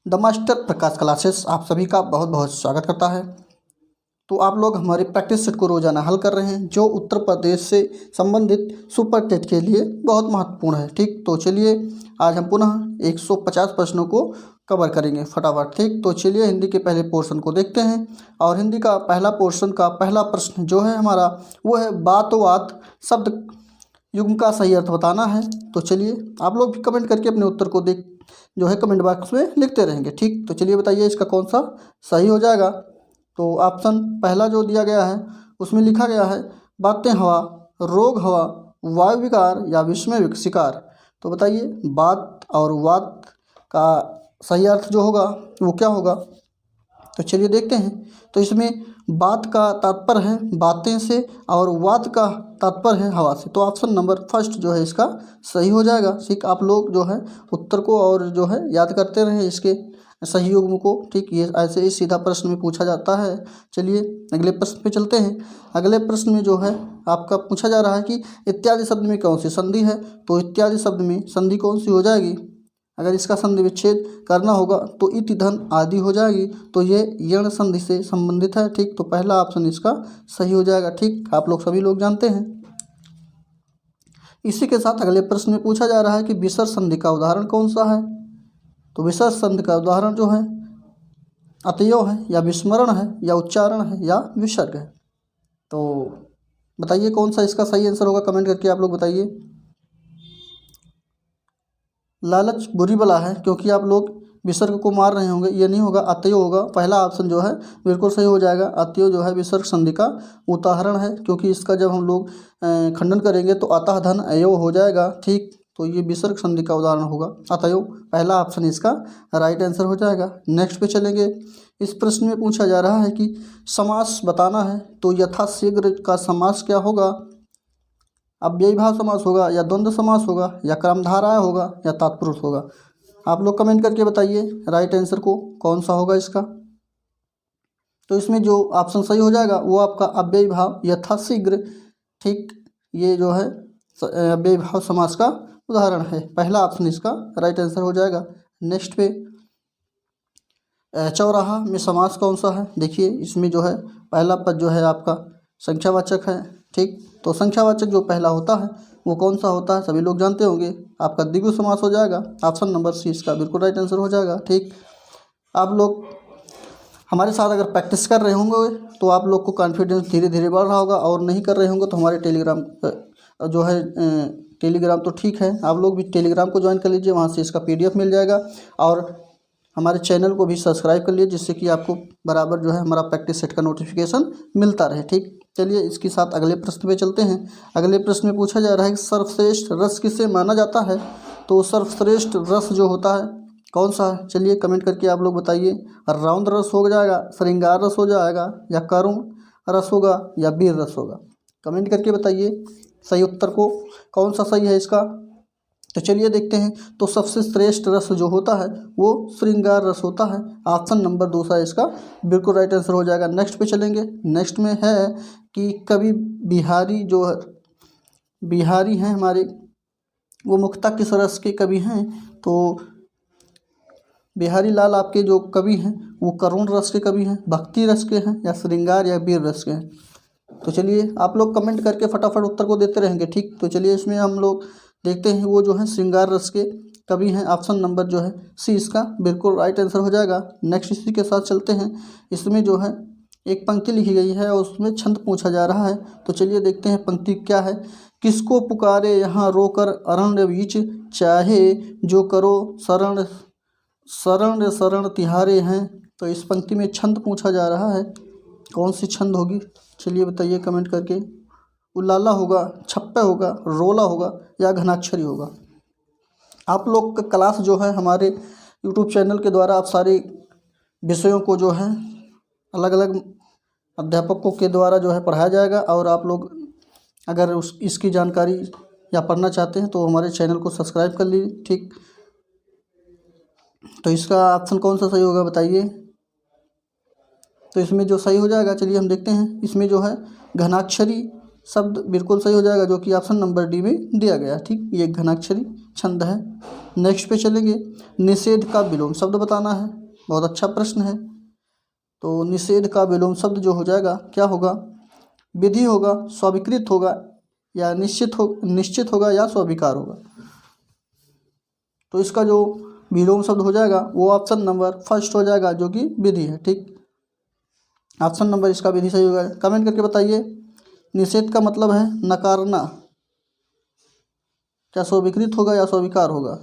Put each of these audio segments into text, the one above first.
The master Prakash classes आप सभी का बहुत बहुत स्वागत करता है। तो आप लोग हमारे प्रैक्टिस सेट को रोजाना हल कर रहे हैं जो उत्तर प्रदेश से संबंधित सुपर टेट के लिए बहुत महत्वपूर्ण है। ठीक, तो चलिए आज हम पुनः 150 प्रश्नों को कवर करेंगे फटाफट। ठीक, तो चलिए हिंदी के पहले पोर्शन को देखते हैं। और हिंदी का पहला पोर्शन का पहला प्रश्न जो है हमारा वो है बातों-बात शब्द युग्म का सही अर्थ बताना है। तो चलिए आप लोग भी कमेंट करके अपने उत्तर को देख जो है कमेंट बॉक्स में लिखते रहेंगे। ठीक, तो चलिए बताइए इसका कौन सा सही हो जाएगा। तो ऑप्शन पहला जो दिया गया है उसमें लिखा गया है बातें हवा, रोग हवा, वायु विकार या विस्मय शिकार। तो बताइए बात और वात का सही अर्थ जो होगा वो क्या होगा। तो चलिए देखते हैं। तो इसमें बात का तात्पर्य है बातें से और वात का तात्पर्य है हवा से। तो ऑप्शन नंबर फर्स्ट जो है इसका सही हो जाएगा। ठीक, आप लोग जो है उत्तर को और जो है याद करते रहें इसके सही युग्म को। ठीक, ये ऐसे ही सीधा प्रश्न में पूछा जाता है। चलिए अगले प्रश्न पे चलते हैं। अगले प्रश्न में जो है आपका पूछा जा रहा है कि इत्यादि शब्द में कौन सी संधि है। तो इत्यादि शब्द में संधि कौन सी हो जाएगी। अगर इसका संधि विच्छेद करना होगा तो इति धन आदि हो जाएगी। तो ये यण संधि से संबंधित है। ठीक, तो पहला ऑप्शन इसका सही हो जाएगा। ठीक, आप लोग सभी लोग जानते हैं। इसी के साथ अगले प्रश्न में पूछा जा रहा है कि विसर्ग संधि का उदाहरण कौन सा है। तो विसर्ग संधि का उदाहरण जो है अतएव है या विस्मरण है या उच्चारण है या विसर्ग है। तो बताइए कौन सा इसका सही आंसर होगा, कमेंट करके आप लोग बताइए। लालच बुरी बला है, क्योंकि आप लोग विसर्ग को मार रहे होंगे। ये नहीं होगा, अतएव होगा। पहला ऑप्शन जो है बिल्कुल सही हो जाएगा। अतएव जो है विसर्ग संधि का उदाहरण है, क्योंकि इसका जब हम लोग खंडन करेंगे तो अतः धन अयो हो जाएगा। ठीक, तो ये विसर्ग संधि का उदाहरण होगा अतएव। पहला ऑप्शन इसका राइट आंसर हो जाएगा। नेक्स्ट पे चलेंगे। इस प्रश्न में पूछा जा रहा है कि समास बताना है। तो यथाशीघ्र का समास क्या होगा। अव्ययी भाव समास होगा या द्वंद्व समास होगा या क्रमधारय होगा या तत्पुरुष होगा। आप लोग कमेंट करके बताइए राइट आंसर को कौन सा होगा इसका। तो इसमें जो ऑप्शन सही हो जाएगा वो आपका अव्ययी भाव यथाशीघ्र। ठीक, ये जो है अव्ययी भाव समास का उदाहरण है। पहला ऑप्शन इसका राइट आंसर हो जाएगा। नेक्स्ट पे चौराहा में समास कौन सा है। देखिए इसमें जो है पहला पद जो है आपका संख्यावाचक है। ठीक, तो संख्यावाचक जो पहला होता है वो कौन सा होता है सभी लोग जानते होंगे। आपका द्विगु समास हो जाएगा। ऑप्शन नंबर सी इसका बिल्कुल राइट आंसर हो जाएगा। ठीक, आप लोग हमारे साथ अगर प्रैक्टिस कर रहे होंगे तो आप लोग को कॉन्फिडेंस धीरे धीरे बढ़ रहा होगा, और नहीं कर रहे होंगे तो हमारे टेलीग्राम जो है टेलीग्राम तो ठीक है, आप लोग भी टेलीग्राम को ज्वाइन कर लीजिए। वहाँ से इसका PDF मिल जाएगा। और हमारे चैनल को भी सब्सक्राइब कर लीजिए, जिससे कि आपको बराबर जो है हमारा प्रैक्टिस सेट का नोटिफिकेशन मिलता रहे। ठीक, चलिए इसके साथ अगले प्रश्न पे चलते हैं। अगले प्रश्न में पूछा जा रहा है कि सर्वश्रेष्ठ रस किसे माना जाता है। तो सर्वश्रेष्ठ रस जो होता है कौन सा है, चलिए कमेंट करके आप लोग बताइए। रौद्र रस हो जाएगा, श्रृंगार रस हो जाएगा या करुण रस होगा या वीर रस होगा। कमेंट करके बताइए सही उत्तर को कौन सा सही है इसका। तो चलिए देखते हैं। तो सबसे श्रेष्ठ रस जो होता है वो श्रृंगार रस होता है। ऑप्शन नंबर दूसरा इसका बिल्कुल राइट आंसर हो जाएगा। नेक्स्ट पे चलेंगे। नेक्स्ट में है कि कवि बिहारी जो है बिहारी हैं हमारे, वो मुख्यतः किस रस के कवि हैं। तो बिहारी लाल आपके जो कवि हैं वो करुण रस के कवि हैं, भक्ति रस के हैं या श्रृंगार या वीर रस के हैं। तो चलिए आप लोग कमेंट करके फटाफट उत्तर को देते रहेंगे। ठीक, तो चलिए इसमें हम लोग देखते हैं वो जो है श्रृंगार रस के कवि हैं। ऑप्शन नंबर जो है सी इसका बिल्कुल राइट आंसर हो जाएगा। नेक्स्ट इसी के साथ चलते हैं। इसमें जो है एक पंक्ति लिखी गई है और उसमें छंद पूछा जा रहा है। तो चलिए देखते हैं पंक्ति क्या है। किसको पुकारे यहाँ रोकर अरण्य बीच, चाहे जो करो शरण शरण शरण तिहारे हैं। तो इस पंक्ति में छंद पूछा जा रहा है, कौन सी छंद होगी चलिए बताइए कमेंट करके। उलाला होगा, छप्पे होगा, रोला होगा या घनाक्षरी होगा। आप लोग का क्लास जो है हमारे यूट्यूब चैनल के द्वारा आप सारे विषयों को जो है अलग अलग अध्यापकों के द्वारा जो है पढ़ाया जाएगा। और आप लोग अगर इसकी जानकारी या पढ़ना चाहते हैं तो हमारे चैनल को सब्सक्राइब कर लीजिए। ठीक, तो इसका ऑप्शन कौन सा सही होगा बताइए। तो इसमें जो सही हो जाएगा चलिए हम देखते हैं। इसमें जो है घनाक्षरी शब्द बिल्कुल सही हो जाएगा, जो कि ऑप्शन नंबर डी में दिया गया। ठीक, ये घनाक्षरी छंद है। नेक्स्ट पे चलेंगे। निषेध का विलोम शब्द बताना है। बहुत अच्छा प्रश्न है। तो निषेध का विलोम शब्द जो हो जाएगा क्या होगा? विधि होगा, स्वीकृत होगा, या निश्चित होगा, या स्वीकार होगा। तो इसका जो विलोम शब्द हो जाएगा वो ऑप्शन नंबर फर्स्ट हो जाएगा, जो कि विधि है। ठीक, ऑप्शन नंबर इसका विधि सही होगा। कमेंट करके बताइए। निषेध का मतलब है नकारना, क्या स्वीकृत होगा या स्वीकार होगा?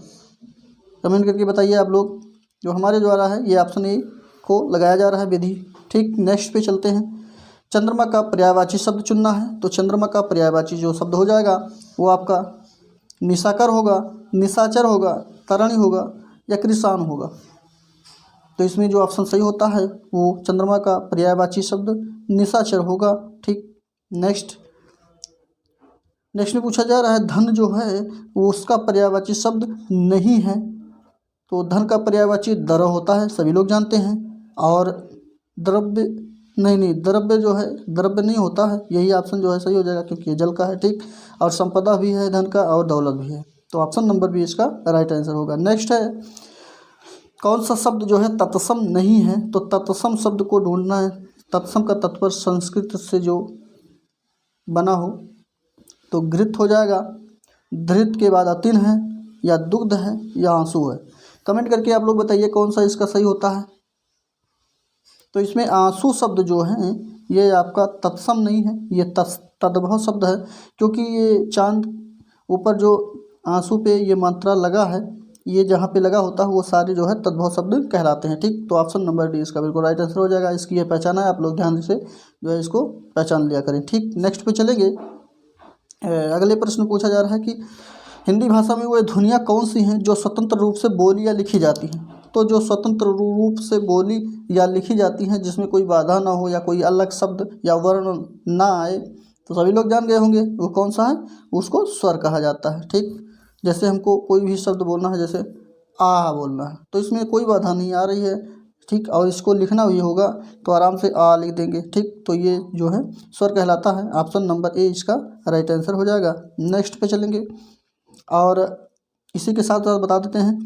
कमेंट करके बताइए आप लोग। जो हमारे द्वारा है ये ऑप्शन ए को लगाया जा रहा है, विधि। ठीक, नेक्स्ट पे चलते हैं। चंद्रमा का पर्यायवाची शब्द चुनना है। तो चंद्रमा का पर्यायवाची जो शब्द हो जाएगा वो आपका निशाकर होगा, निशाचर होगा, तरणी होगा, या कृषाण होगा। तो इसमें जो ऑप्शन सही होता है वो चंद्रमा का पर्यायवाची शब्द निशाचर होगा। ठीक, नेक्स्ट में पूछा जा रहा है धन जो है वो उसका पर्यायवाची शब्द नहीं है। तो धन का पर्यायवाची द्रव्य होता है, सभी लोग जानते हैं। और द्रव्य द्रव्य जो है द्रव्य नहीं होता है। यही ऑप्शन जो है सही हो जाएगा, क्योंकि ये जल का है। ठीक, और संपदा भी है धन का, और दौलत भी है। तो ऑप्शन नंबर भी इसका राइट आंसर होगा। नेक्स्ट है, कौन सा शब्द जो है तत्सम नहीं है? तो तत्सम शब्द को ढूंढना है। तत्सम का तात्पर्य संस्कृत से जो बना हो। तो घृत हो जाएगा, धृत के बाद अतिन है, या दुग्ध है, या आंसू है। कमेंट करके आप लोग बताइए कौन सा इसका सही होता है। तो इसमें आंसू शब्द जो है ये आपका तत्सम नहीं है, ये तद्भव शब्द है, क्योंकि ये चांद ऊपर जो आंसू पे ये मात्रा लगा है, ये जहाँ पे लगा होता है वो सारे जो है तद्भव शब्द कहलाते हैं। ठीक, तो ऑप्शन नंबर डी इसका बिल्कुल राइट आंसर हो जाएगा। इसकी ये पहचान है, आप लोग ध्यान से जो है इसको पहचान लिया करें। ठीक, नेक्स्ट पे चलेंगे। अगले प्रश्न पूछा जा रहा है कि हिंदी भाषा में वो ध्वनियाँ कौन सी हैं जो स्वतंत्र रूप से बोली या लिखी जाती हैं? तो जो स्वतंत्र रूप से बोली या लिखी जाती हैं, जिसमें कोई बाधा ना हो या कोई अलग शब्द या वर्ण ना आए, तो सभी लोग जान गए होंगे वो कौन सा है। उसको स्वर कहा जाता है। ठीक, जैसे हमको कोई भी शब्द बोलना है, जैसे आ बोलना है, तो इसमें कोई बाधा नहीं आ रही है। ठीक, और इसको लिखना भी होगा तो आराम से आ लिख देंगे। ठीक, तो ये जो है स्वर कहलाता है। ऑप्शन नंबर ए इसका राइट आंसर हो जाएगा। नेक्स्ट पे चलेंगे, और इसी के साथ साथ बता देते हैं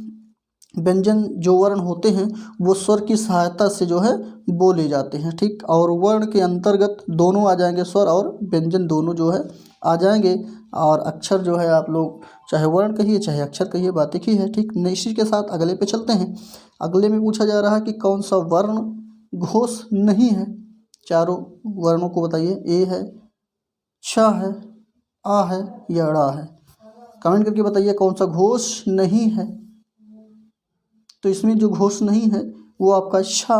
व्यंजन जो वर्ण होते हैं वो स्वर की सहायता से जो है बोले जाते हैं। ठीक, और वर्ण के अंतर्गत दोनों आ जाएंगे, स्वर और व्यंजन दोनों जो है आ जाएंगे। और अक्षर जो है आप लोग चाहे वर्ण कहिए चाहे अक्षर कहिए, बात एक ही है। ठीक, इसी के साथ अगले पे चलते हैं। अगले में पूछा जा रहा है कि कौन सा वर्ण घोष नहीं है? चारों वर्णों को बताइए। ए है, छ है, आ है, या ड़ा है। कमेंट करके बताइए कौन सा घोष नहीं है। तो इसमें जो घोष नहीं है वो आपका छ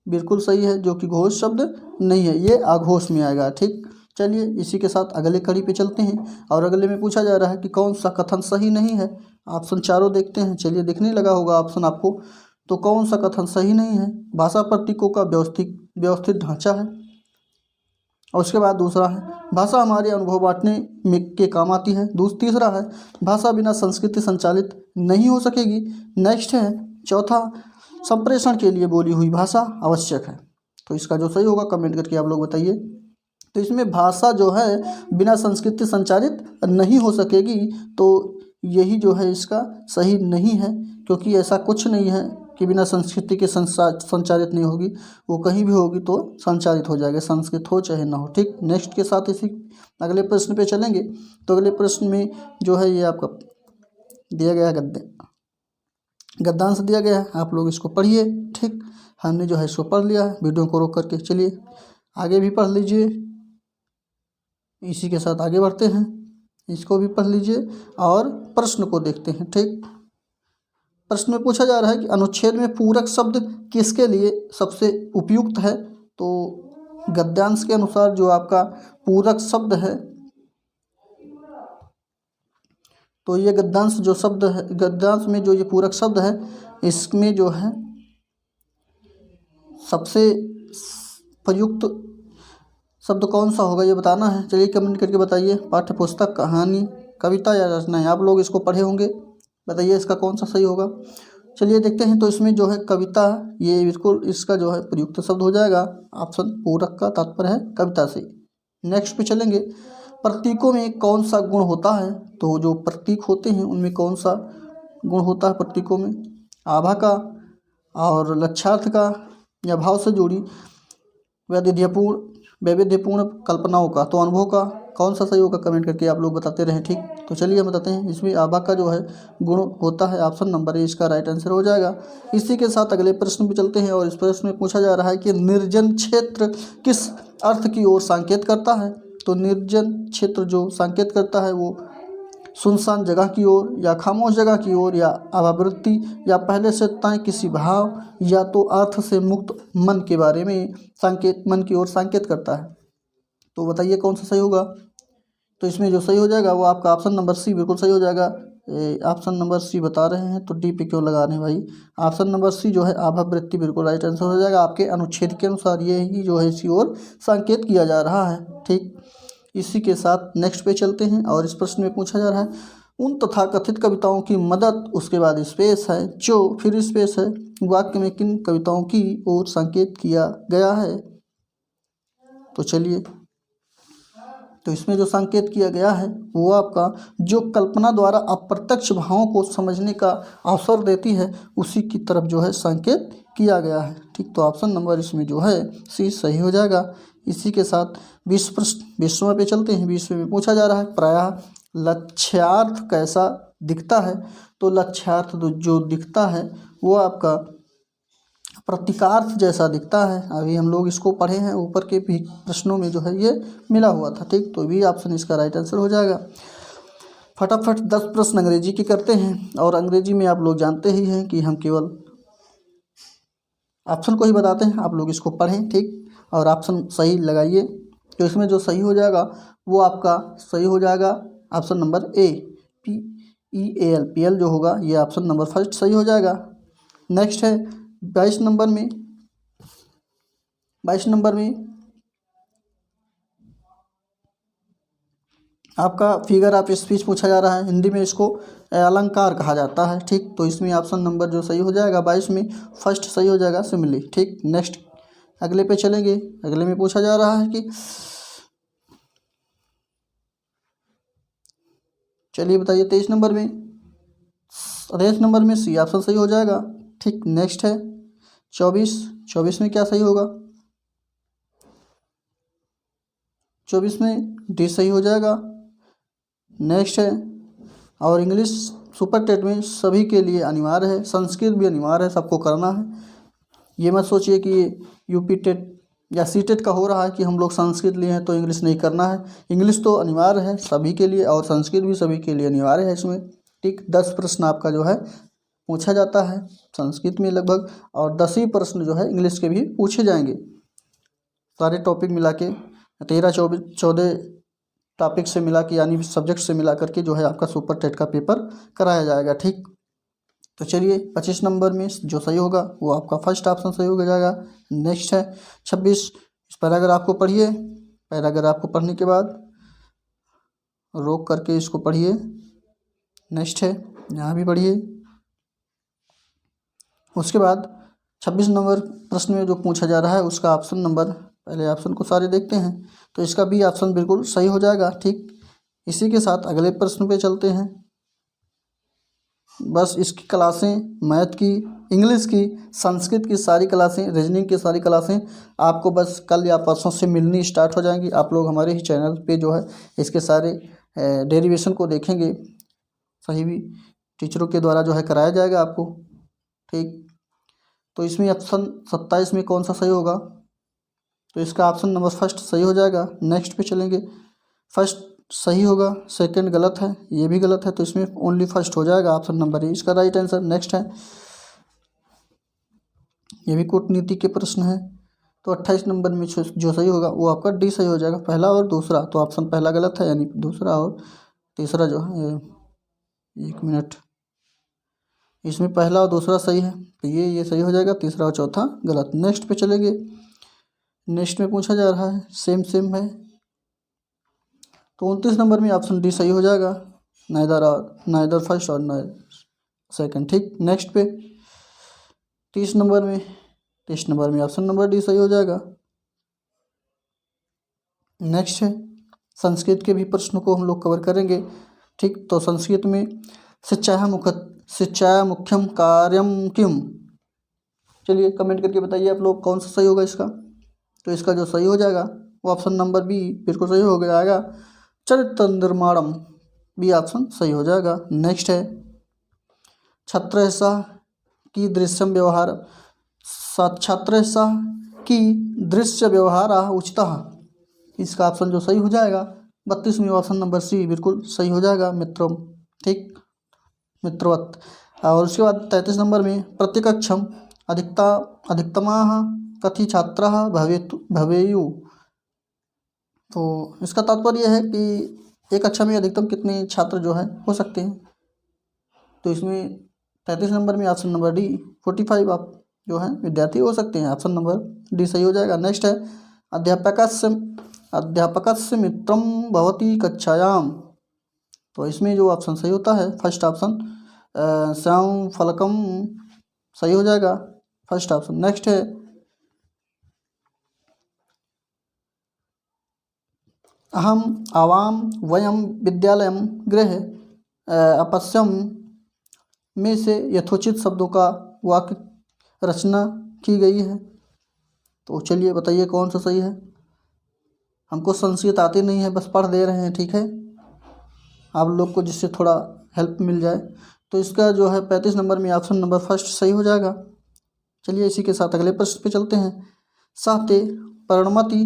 बिल्कुल सही है, जो कि घोष शब्द नहीं है, ये आघोष में आएगा। ठीक, चलिए इसी के साथ अगले कड़ी पे चलते हैं। और अगले में पूछा जा रहा है कि कौन सा कथन सही नहीं है? ऑप्शन चारों देखते हैं। चलिए, दिखने लगा होगा ऑप्शन आपको। तो कौन सा कथन सही नहीं है? भाषा प्रतीकों का व्यवस्थित ढांचा है। और उसके बाद दूसरा है भाषा हमारे अनुभव बांटने में के काम आती है। तीसरा है भाषा बिना संस्कृति संचालित नहीं हो सकेगी। नेक्स्ट है चौथा, संप्रेषण के लिए बोली हुई भाषा आवश्यक है। तो इसका जो सही होगा कमेंट करके आप लोग बताइए। तो इसमें भाषा जो है बिना संस्कृति संचालित नहीं हो सकेगी, तो यही जो है इसका सही नहीं है, क्योंकि ऐसा कुछ नहीं है कि बिना संस्कृति के संचालित नहीं होगी। वो कहीं भी होगी तो संचालित हो जाएगा, संस्कृत हो चाहे ना हो। ठीक, नेक्स्ट के साथ इसी अगले प्रश्न पे चलेंगे। तो अगले प्रश्न में जो है ये आपका दिया गया गद्यांश दिया गया है, आप लोग इसको पढ़िए। ठीक, हमने जो है इसको पढ़ लिया है, वीडियो को रोक करके। चलिए आगे भी पढ़ लीजिए। इसी के साथ आगे बढ़ते हैं, इसको भी पढ़ लीजिए और प्रश्न को देखते हैं। ठीक, प्रश्न में पूछा जा रहा है कि अनुच्छेद में पूरक शब्द किसके लिए सबसे उपयुक्त है? तो गद्यांश के अनुसार जो आपका पूरक शब्द है, तो ये गद्यांश जो शब्द है, गद्यांश में जो ये पूरक शब्द है, इसमें जो है सबसे प्रयुक्त शब्द कौन सा होगा ये बताना है। चलिए कमेंट करके बताइए। पाठ्य पुस्तक, कहानी, कविता या रचना है, आप लोग इसको पढ़े होंगे, बताइए इसका कौन सा सही होगा। चलिए देखते हैं। तो इसमें जो है कविता, ये बिल्कुल इसका जो है प्रयुक्त शब्द हो जाएगा। ऑप्शन पूरक का तात्पर्य है कविता से। नेक्स्ट पे चलेंगे। प्रतीकों में कौन सा गुण होता है? तो जो प्रतीक होते हैं उनमें कौन सा गुण होता है प्रतीकों में? आभा का और लक्ष्यार्थ का या भाव से जुड़ी वैविध्यपूर्ण कल्पनाओं का, तो अनुभव का, कौन सा सही होगा कमेंट करके आप लोग बताते रहें। ठीक, तो चलिए हम बताते हैं। इसमें आभा का जो है गुण होता है, ऑप्शन नंबर ए इसका राइट आंसर हो जाएगा। इसी के साथ अगले प्रश्न पे चलते हैं और इस प्रश्न में पूछा जा रहा है कि निर्जन क्षेत्र किस अर्थ की ओर संकेत करता है? तो निर्जन क्षेत्र जो संकेत करता है वो सुनसान जगह की ओर या खामोश जगह की ओर या अभावृत्ति या पहले से तय किसी भाव या तो अर्थ से मुक्त मन के बारे में संकेत, मन की ओर संकेत करता है। तो बताइए कौन सा सही होगा? तो इसमें जो सही हो जाएगा वो आपका ऑप्शन नंबर सी बिल्कुल सही हो जाएगा। ऑप्शन नंबर सी बता रहे हैं तो डी पे क्यों लगा रहे हैं भाई? ऑप्शन नंबर सी जो है अभावृत्ति बिल्कुल राइट आंसर हो जाएगा। आपके अनुच्छेद के अनुसार ये ही जो है इसी ओर संकेत किया जा रहा है। ठीक, इसी के साथ नेक्स्ट पे चलते हैं और इस प्रश्न में पूछा जा रहा है उन तथाकथित कविताओं की मदद, उसके बाद स्पेस है, जो फिर स्पेस है, वाक्य में किन कविताओं की ओर संकेत किया गया है? तो चलिए, तो इसमें जो संकेत किया गया है वो आपका जो कल्पना द्वारा अप्रत्यक्ष भावों को समझने का अवसर देती है उसी की तरफ जो है संकेत किया गया है। ठीक, तो ऑप्शन नंबर इसमें जो है सी सही हो जाएगा। इसी के साथ 20वें पे चलते हैं। 20वें में पूछा जा रहा है प्रायः लक्ष्यार्थ कैसा दिखता है? तो लक्ष्यार्थ जो दिखता है वो आपका प्रतीकार्थ जैसा दिखता है। अभी हम लोग इसको पढ़े हैं, ऊपर के भी प्रश्नों में जो है ये मिला हुआ था। ठीक, तो भी ऑप्शन इसका राइट आंसर हो जाएगा। फटाफट 10 प्रश्न अंग्रेजी के करते हैं और अंग्रेजी में आप लोग जानते ही हैं कि हम केवल ऑप्शन को ही बताते हैं, आप लोग इसको पढ़ें। ठीक, और ऑप्शन सही लगाइए। तो इसमें जो सही हो जाएगा वो आपका सही हो जाएगा option number A, PEAL, PL जो होगा ये ऑप्शन नंबर फर्स्ट सही हो जाएगा। नेक्स्ट है 22 नंबर में। 22 नंबर में आपका फिगर ऑफ स्पीच पूछा जा रहा है। हिंदी में इसको अलंकार कहा जाता है। ठीक, तो इसमें ऑप्शन नंबर जो सही हो जाएगा 22 में फर्स्ट सही हो जाएगा सिमिली। ठीक, नेक्स्ट अगले पे चलेंगे। अगले में पूछा जा रहा है कि चलिए बताइए 23 नंबर में, 23 नंबर में सी ऑप्शन सही हो जाएगा। ठीक, नेक्स्ट है 24 में क्या सही होगा? 24 में डी सही हो जाएगा। नेक्स्ट है और इंग्लिश सुपर टेट में सभी के लिए अनिवार्य है, संस्कृत भी अनिवार्य है, सबको करना है। ये मत सोचिए कि यूपी टेट या सी टेट का हो रहा है कि हम लोग संस्कृत लिए हैं तो इंग्लिश नहीं करना है। इंग्लिश तो अनिवार्य है सभी के लिए और संस्कृत भी सभी के लिए अनिवार्य है इसमें। ठीक, 10 प्रश्न आपका जो है पूछा जाता है संस्कृत में लगभग, और 10 ही प्रश्न जो है इंग्लिश के भी पूछे जाएंगे। सारे टॉपिक मिला के 14 टॉपिक से मिला के यानी सब्जेक्ट से मिला करके जो है आपका सुपर टेट का पेपर कराया जाएगा। ठीक, तो चलिए 25 नंबर में जो सही होगा वो आपका फर्स्ट ऑप्शन सही हो जाएगा। नेक्स्ट है 26। इस पैराग्राफ को पढ़िए। पैराग्राफ को पढ़ने के बाद रोक करके इसको पढ़िए। नेक्स्ट है यहाँ भी पढ़िए। उसके बाद 26 नंबर प्रश्न में जो पूछा जा रहा है उसका ऑप्शन नंबर, पहले ऑप्शन को सारे देखते हैं, तो इसका भी ऑप्शन बिल्कुल सही हो जाएगा। ठीक, इसी के साथ अगले प्रश्न पे चलते हैं। बस इसकी क्लासें मैथ की, इंग्लिश की, संस्कृत की सारी क्लासें, रीजनिंग की सारी क्लासें आपको बस कल या परसों से मिलनी स्टार्ट हो जाएंगी। आप लोग हमारे ही चैनल पे जो है इसके सारे डेरिवेशन को देखेंगे, सही भी टीचरों के द्वारा जो है कराया जाएगा आपको। ठीक, तो इसमें ऑप्शन 27 में कौन सा सही होगा? तो इसका ऑप्शन नंबर फर्स्ट सही हो जाएगा। नेक्स्ट पे चलेंगे। फर्स्ट सही होगा, सेकंड गलत है, ये भी गलत है, तो इसमें ओनली फर्स्ट हो जाएगा ऑप्शन नंबर ए इसका राइट आंसर। नेक्स्ट है ये भी कूटनीति के प्रश्न है, तो 28 नंबर में जो सही होगा वो आपका डी सही हो जाएगा, पहला और दूसरा। तो ऑप्शन पहला गलत है यानी दूसरा और तीसरा जो है, एक मिनट, इसमें पहला और दूसरा सही है तो ये सही हो जाएगा, तीसरा और चौथा गलत। नेक्स्ट पे चलेंगे। नेक्स्ट में पूछा जा रहा है सेम है, तो 29 नंबर में ऑप्शन डी सही हो जाएगा, नाइदर फर्स्ट और नाइदर सेकंड। ठीक, नेक्स्ट पे 30 नंबर में ऑप्शन नंबर डी सही हो जाएगा। नेक्स्ट है संस्कृत के भी प्रश्नों को हम लोग कवर करेंगे। ठीक, तो संस्कृत में शिक्षाया मुख्यम कार्यम किम। चलिए कमेंट करके बताइए आप लोग कौन सा सही होगा इसका। तो इसका जो सही हो जाएगा वो ऑप्शन नंबर बी बिल्कुल सही हो जाएगा, चरित्र निर्माणम, बी ऑप्शन सही हो जाएगा। नेक्स्ट है छत्रसा की दृश्यम व्यवहार, छत्रसा की दृश्य व्यवहार उचितः, इसका ऑप्शन जो सही हो जाएगा 32वें ऑप्शन नंबर सी बिल्कुल सही हो जाएगा, मित्रम। ठीक, मित्रवत। और उसके बाद 33 नंबर में प्रतिकक्षम अधिकतमाः कति छात्राः भवेयु। तो इसका तात्पर्य है कि एक कक्षा में अधिकतम कितने छात्र जो है हो सकते हैं। तो इसमें 33 नंबर में ऑप्शन नंबर डी 45 आप जो है विद्यार्थी हो सकते हैं, ऑप्शन नंबर डी सही हो जाएगा। नेक्स्ट है अध्यापकस्य मित्रम भवति कक्षायाम। तो इसमें जो ऑप्शन सही होता है फर्स्ट ऑप्शन श्याम फलकम सही हो जाएगा, फर्स्ट ऑप्शन। नेक्स्ट है अहम आवाम वयम विद्यालयम गृह अपश्यम में से यथोचित शब्दों का वाक्य रचना की गई है। तो चलिए बताइए कौन सा सही है। हमको संस्कृत आती नहीं है, बस पढ़ दे रहे हैं, ठीक है, आप लोग को जिससे थोड़ा हेल्प मिल जाए। तो इसका जो है 35 नंबर में ऑप्शन नंबर फर्स्ट सही हो जाएगा। चलिए इसी के साथ अगले प्रश्न पे चलते हैं। साते प्रणमति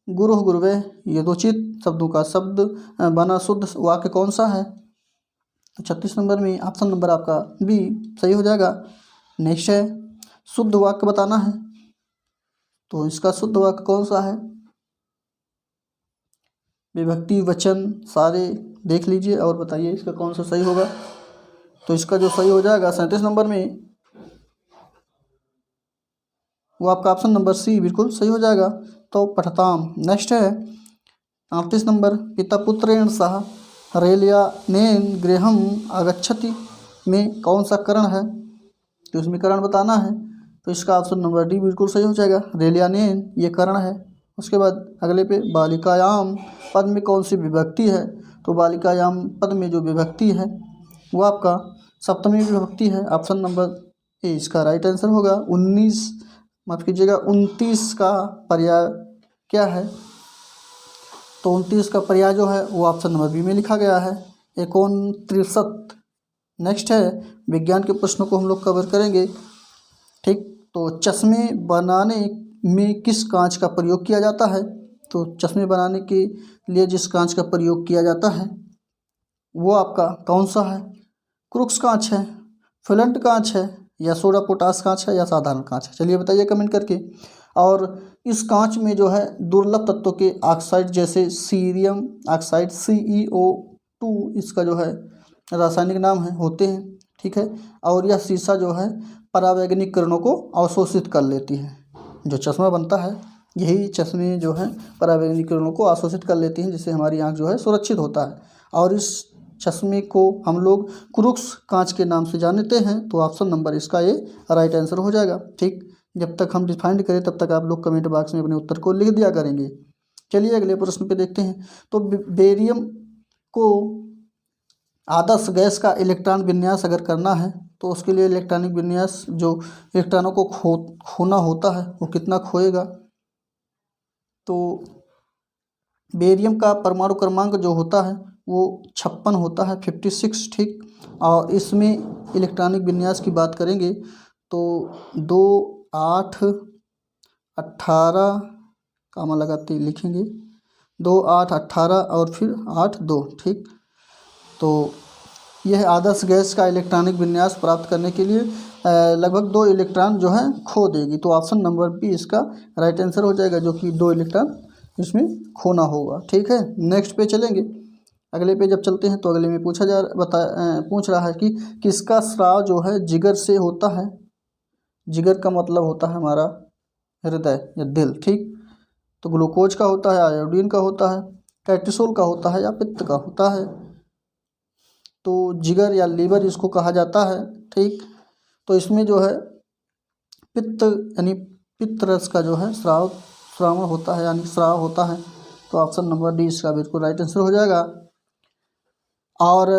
गुरु गुरुवे यथोचित शब्दों का शब्द बना शुद्ध वाक्य कौन सा है। तो 36 नंबर में ऑप्शन नंबर आपका बी सही हो जाएगा। नेक्स्ट है शुद्ध वाक्य बताना है। तो इसका शुद्ध वाक्य कौन सा है, विभक्ति वचन सारे देख लीजिए और बताइए इसका कौन सा सही होगा। तो इसका जो सही हो जाएगा 37 नंबर में वो आपका ऑप्शन नंबर सी बिल्कुल सही हो जाएगा, तो पठताम। नेक्स्ट है 38 नंबर पिता पुत्रेण सह रेल्यानेन गृहम आगच्छति में कौन सा करण है। तो इसमें करण बताना है। तो इसका ऑप्शन नंबर डी बिल्कुल सही हो जाएगा, रेल्यानेन ये करण है। उसके बाद अगले पे बालिकायाम पद में कौन सी विभक्ति है। तो बालिकायाम पद में जो विभक्ति है वो आपका सप्तमी विभक्ति है, ऑप्शन नंबर ए इसका राइट आंसर होगा। 29 का पर्याय क्या है। तो 29 का पर्याय जो है वो ऑप्शन नंबर बी में लिखा गया है, 69। नेक्स्ट है विज्ञान के प्रश्नों को हम लोग कवर करेंगे। ठीक, तो चश्मे बनाने में किस कांच का प्रयोग किया जाता है। तो चश्मे बनाने के लिए जिस कांच का प्रयोग किया जाता है वो आपका कौन सा है, क्रूक्स कांच है, फ्लंट कांच है, या सोडा पोटास कांच है, या साधारण कांच है। चलिए बताइए कमेंट करके। और इस कांच में जो है दुर्लभ तत्वों के ऑक्साइड जैसे सीरियम ऑक्साइड CEO2 इसका जो है रासायनिक नाम है होते हैं, ठीक है। और यह शीशा जो है परावैंगनिक किरणों को अवशोषित कर लेती है। जो चश्मा बनता है यही चश्मे जो है परावैंगनिक किरणों को अवशोषित कर लेती हैं, जिससे हमारी आँख जो है सुरक्षित होता है। और इस चश्मे को हम लोग क्रूक्स कांच के नाम से जानते हैं। तो ऑप्शन नंबर इसका ये राइट आंसर हो जाएगा। ठीक, जब तक हम डिफाइंड करें तब तक आप लोग कमेंट बॉक्स में अपने उत्तर को लिख दिया करेंगे। चलिए अगले प्रश्न पे देखते हैं। तो बेरियम को आदर्श गैस का इलेक्ट्रॉन विन्यास अगर करना है तो उसके लिए इलेक्ट्रॉनिक विन्यास जो इलेक्ट्रॉनों को खोना होता है वो कितना खोएगा। तो बेरियम का परमाणु क्रमांक जो होता है वो 56 होता है, 56। ठीक, और इसमें इलेक्ट्रॉनिक विन्यास की बात करेंगे तो 2 8 18 कामा लगाते लिखेंगे 2 8 18 और फिर 8 2। ठीक, तो यह आदर्श गैस का इलेक्ट्रॉनिक विन्यास प्राप्त करने के लिए लगभग 2 इलेक्ट्रॉन जो है खो देगी। तो ऑप्शन नंबर बी इसका राइट आंसर हो जाएगा, जो कि 2 इलेक्ट्रॉन इसमें खोना होगा। ठीक है, नेक्स्ट पे चलेंगे। अगले पे जब चलते हैं तो अगले में पूछ रहा है कि किसका स्राव जो है जिगर से होता है। जिगर का मतलब होता है हमारा हृदय या दिल। ठीक, तो ग्लूकोज का होता है, आयोडीन का होता है, कैर्टिसोल का होता है, या पित्त का होता है। तो जिगर या लीवर इसको कहा जाता है। ठीक, तो इसमें जो है पित्त यानी पित्त रस का जो है स्राव होता है, यानी स्राव होता है। तो ऑप्शन नंबर डी इसका बिल्कुल राइट आंसर हो जाएगा। और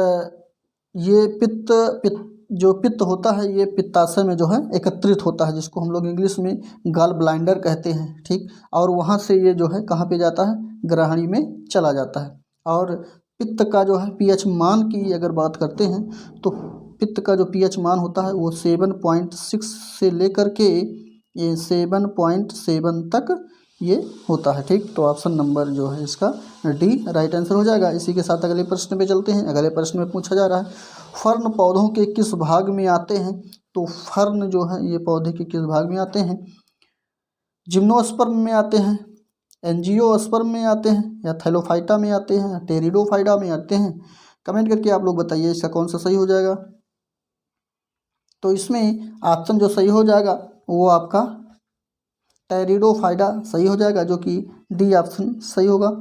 ये पित्त होता है, ये पित्ताशय में जो है एकत्रित होता है, जिसको हम लोग इंग्लिश में गॉल ब्लैंडर कहते हैं, ठीक। और वहाँ से ये जो है कहाँ पे जाता है, ग्रहणी में चला जाता है। और पित्त का जो है पीएच मान की अगर बात करते हैं तो पित्त का जो पीएच मान होता है वो 7.6 से लेकर के ये 7.7 तक ये होता है, ठीक। तो ऑप्शन नंबर जो है इसका डी राइट आंसर हो जाएगा। इसी के साथ अगले प्रश्न पे चलते हैं। अगले प्रश्न में पूछा जा रहा है फर्न पौधों के किस भाग में आते हैं। तो फर्न जो है ये पौधे के किस भाग में आते हैं, जिम्नोस्पर्म में आते हैं, एंजियोस्पर्म में आते हैं, या थैलोफाइटा में आते हैं, या टेरिडोफाइटा में आते हैं। कमेंट करके आप लोग बताइए इसका कौन सा सही हो जाएगा। तो इसमें ऑप्शन जो सही हो जाएगा वो आपका टेरिडोफाइटा सही हो जाएगा, जो कि डी ऑप्शन सही होगा।